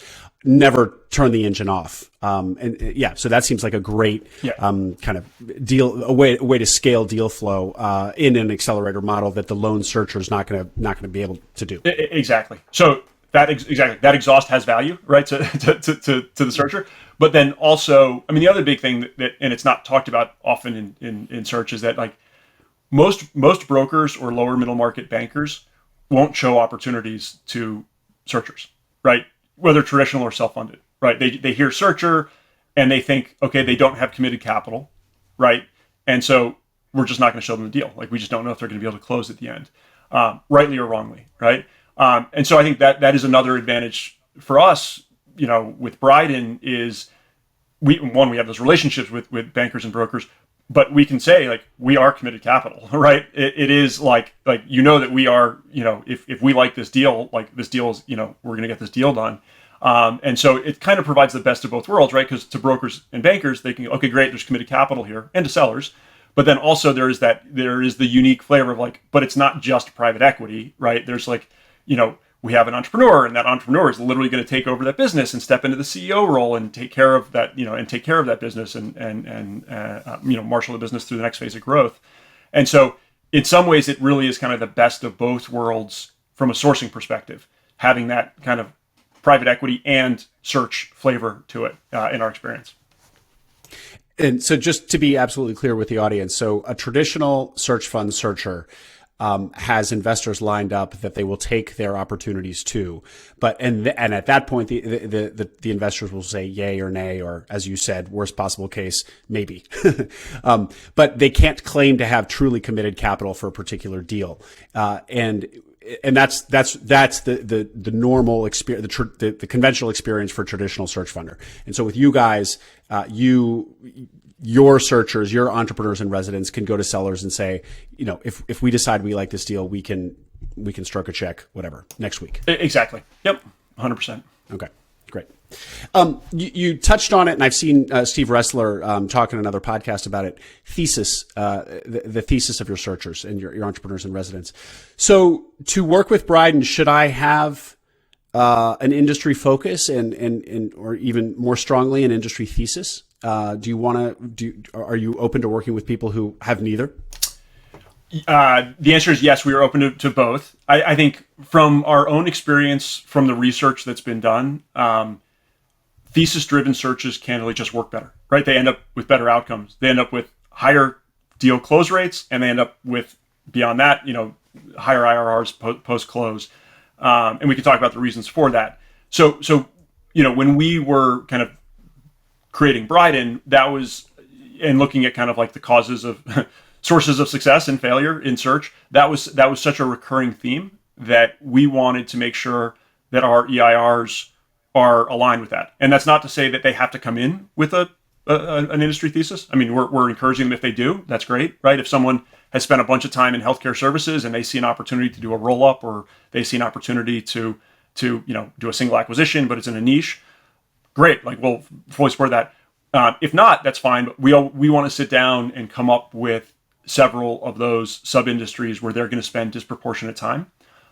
never turn the engine off. So that seems like a great kind of a way to scale deal flow in an accelerator model that the lone searcher is not going to be able to do. Exactly. So that exhaust has value, right, to the searcher. But then also, the other big thing that and it's not talked about often in search, is that like most brokers or lower middle market bankers won't show opportunities to searchers, right? Whether traditional or self-funded, right? They hear searcher and they think, okay, they don't have committed capital, right? And so we're just not going to show them the deal. Like we just don't know if they're going to be able to close at the end, rightly or wrongly, right? And so I think that is another advantage for us, with Bryden, is we have those relationships with bankers and brokers, but we can say like we are committed capital, right? It is like that we are, if we like this deal, like this deal is, we're going to get this deal done. And so it kind of provides the best of both worlds, right? Because to brokers and bankers, they can, okay, great, there's committed capital here, and to sellers. But then also there is the unique flavor of like, but it's not just private equity, right? There's like, we have an entrepreneur, and that entrepreneur is literally going to take over that business and step into the CEO role and take care of that, and take care of that business and marshal the business through the next phase of growth. And so in some ways, it really is kind of the best of both worlds from a sourcing perspective, having that kind of private equity and search flavor to it in our experience. And so just to be absolutely clear with the audience, so a traditional search fund searcher has investors lined up that they will take their opportunities to, and at that point the investors will say yay or nay, or as you said, worst possible case, maybe. But they can't claim to have truly committed capital for a particular deal, and that's the normal experience, the conventional experience for a traditional search funder. And so with you guys, your searchers, your entrepreneurs in residence can go to sellers and say, if we decide we like this deal, we can stroke a check, whatever, next week. Exactly. Yep. 100%. Okay, great. You touched on it, and I've seen Steve Ressler talk in another podcast about it. Thesis, the thesis of your searchers and your entrepreneurs in residence. So to work with Bryden, should I have an industry focus and or even more strongly an industry thesis? Are you open to working with people who have neither? The answer is yes. We are open to both. I think from our own experience, from the research that's been done, thesis-driven searches candidly just work better, right? They end up with better outcomes. They end up with higher deal close rates, and they end up with, beyond that, higher IRRs post-close. And we can talk about the reasons for that. So when we were kind of creating Bryden, that was, and looking at kind of like the causes of sources of success and failure in search. That was such a recurring theme that we wanted to make sure that our EIRs are aligned with that. And that's not to say that they have to come in with an industry thesis. I mean, we're encouraging them if they do. That's great, right? If someone has spent a bunch of time in healthcare services and they see an opportunity to do a roll up, or they see an opportunity to do a single acquisition, but it's in a niche, great. Like, we'll fully support that. If not, that's fine. But we want to sit down and come up with several of those sub industries where they're going to spend disproportionate time,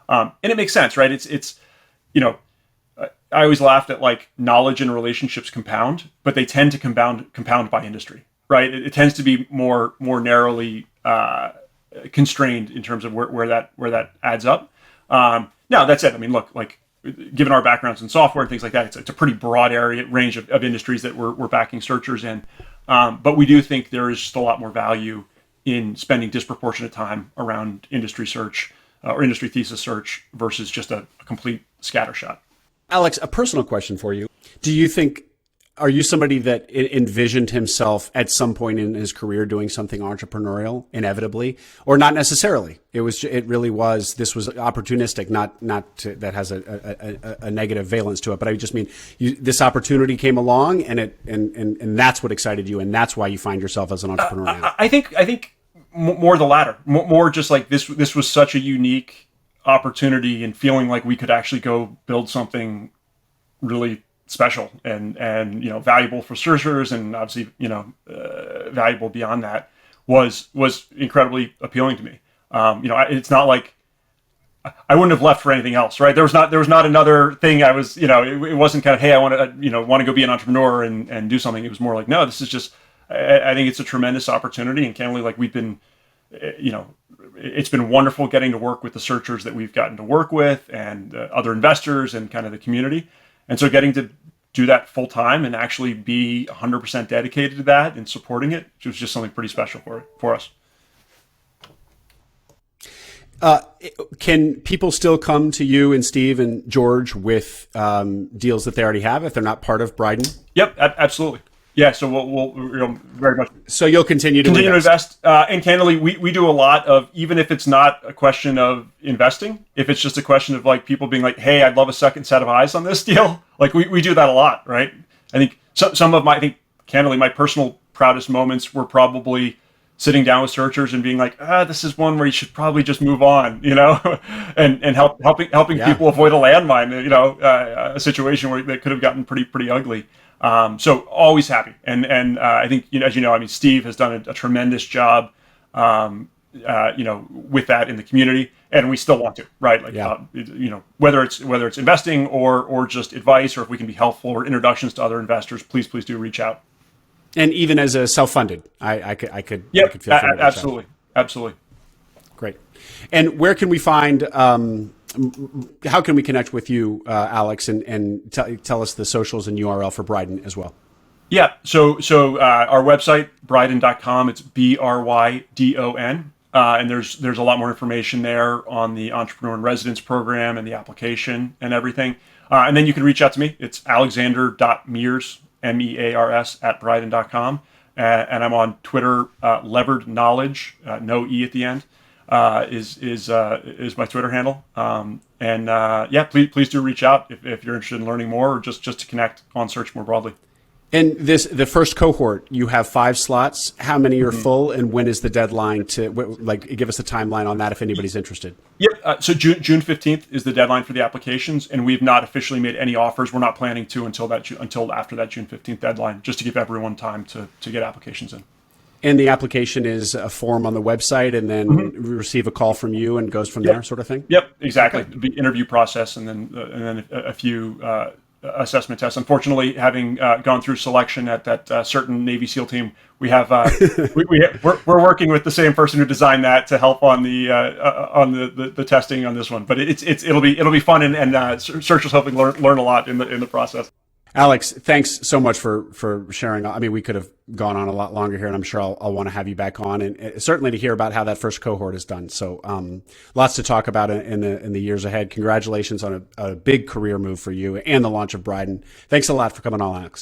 and it makes sense, right? It's I always laughed at, like, knowledge and relationships compound, but they tend to compound by industry, right? It tends to be more narrowly constrained in terms of where that adds up. Now, that said, I mean, look, like, given our backgrounds in software and things like that, it's a pretty broad range of industries that we're backing searchers in. But we do think there is just a lot more value in spending disproportionate time around industry search or industry thesis search versus just a complete scattershot. Alex, a personal question for you. Are you somebody that envisioned himself at some point in his career doing something entrepreneurial, inevitably, or not necessarily? This was opportunistic, that has a negative valence to it. But I just mean, this opportunity came along, and that's what excited you, and that's why you find yourself as an entrepreneur now. I think more the latter, more just like this was such a unique opportunity, and feeling like we could actually go build something really special and valuable for searchers, and obviously valuable beyond that, was incredibly appealing to me. It's not like I wouldn't have left for anything else, right? There was not another thing I was, it wasn't kind of, hey, I want to go be an entrepreneur and do something. It was more like, no, this is just, I think it's a tremendous opportunity, and candidly, like, we've been, it's been wonderful getting to work with the searchers that we've gotten to work with, and other investors and kind of the community. And so getting to do that full time and actually be 100% dedicated to that and supporting it was just something pretty special for us. Can people still come to you and Steve and George with deals that they already have if they're not part of Bryden? Yep, absolutely. Yeah, so we'll very much. So you'll continue to invest. And candidly, we do a lot of, even if it's not a question of investing, if it's just a question of, like, people being like, hey, I'd love a second set of eyes on this deal. Like, we do that a lot, right? I think candidly, my personal proudest moments were probably sitting down with searchers and being like, this is one where you should probably just move on, and helping people avoid a landmine, a situation where they could have gotten pretty ugly. So always happy. And I think, as you know, I mean, Steve has done a tremendous job, with that in the community, and we still want to, right? Like, whether it's investing or just advice, or if we can be helpful, or introductions to other investors, please do reach out. And even as a self-funded, I could feel free to absolutely. Great. And where can we find, how can we connect with you, Alex, and tell us the socials and URL for Bryden as well? Yeah. So our website, bryden.com, it's BRYDON. And there's a lot more information there on the Entrepreneur in Residence program and the application and everything. And then you can reach out to me. It's alexander.mears, MEARS, @bryden.com. And I'm on Twitter, Levered Knowledge, no E at the end, is my Twitter handle. Please do reach out if you're interested in learning more, or just to connect on search more broadly. And the first cohort, you have 5 slots. How many are full, and when is the deadline to, give us a timeline on that if anybody's interested? Yep. So June 15th is the deadline for the applications, and we've not officially made any offers. We're not planning to until after that June 15th deadline, just to give everyone time to get applications in. And the application is a form on the website, and then receive a call from you, and goes from there, sort of thing? Yep, exactly. Okay. The interview process, and then a few assessment tests. Unfortunately, having gone through selection at that certain Navy SEAL team, we have we're working with the same person who designed that to help on the testing on this one. But it'll be fun, and searchers hoping learn a lot in the process. Alex, thanks so much for sharing. I mean, we could have gone on a lot longer here, and I'm sure I'll want to have you back on, and certainly to hear about how that first cohort is done. So lots to talk about in the years ahead. Congratulations on a big career move for you and the launch of Bryden. Thanks a lot for coming on, Alex.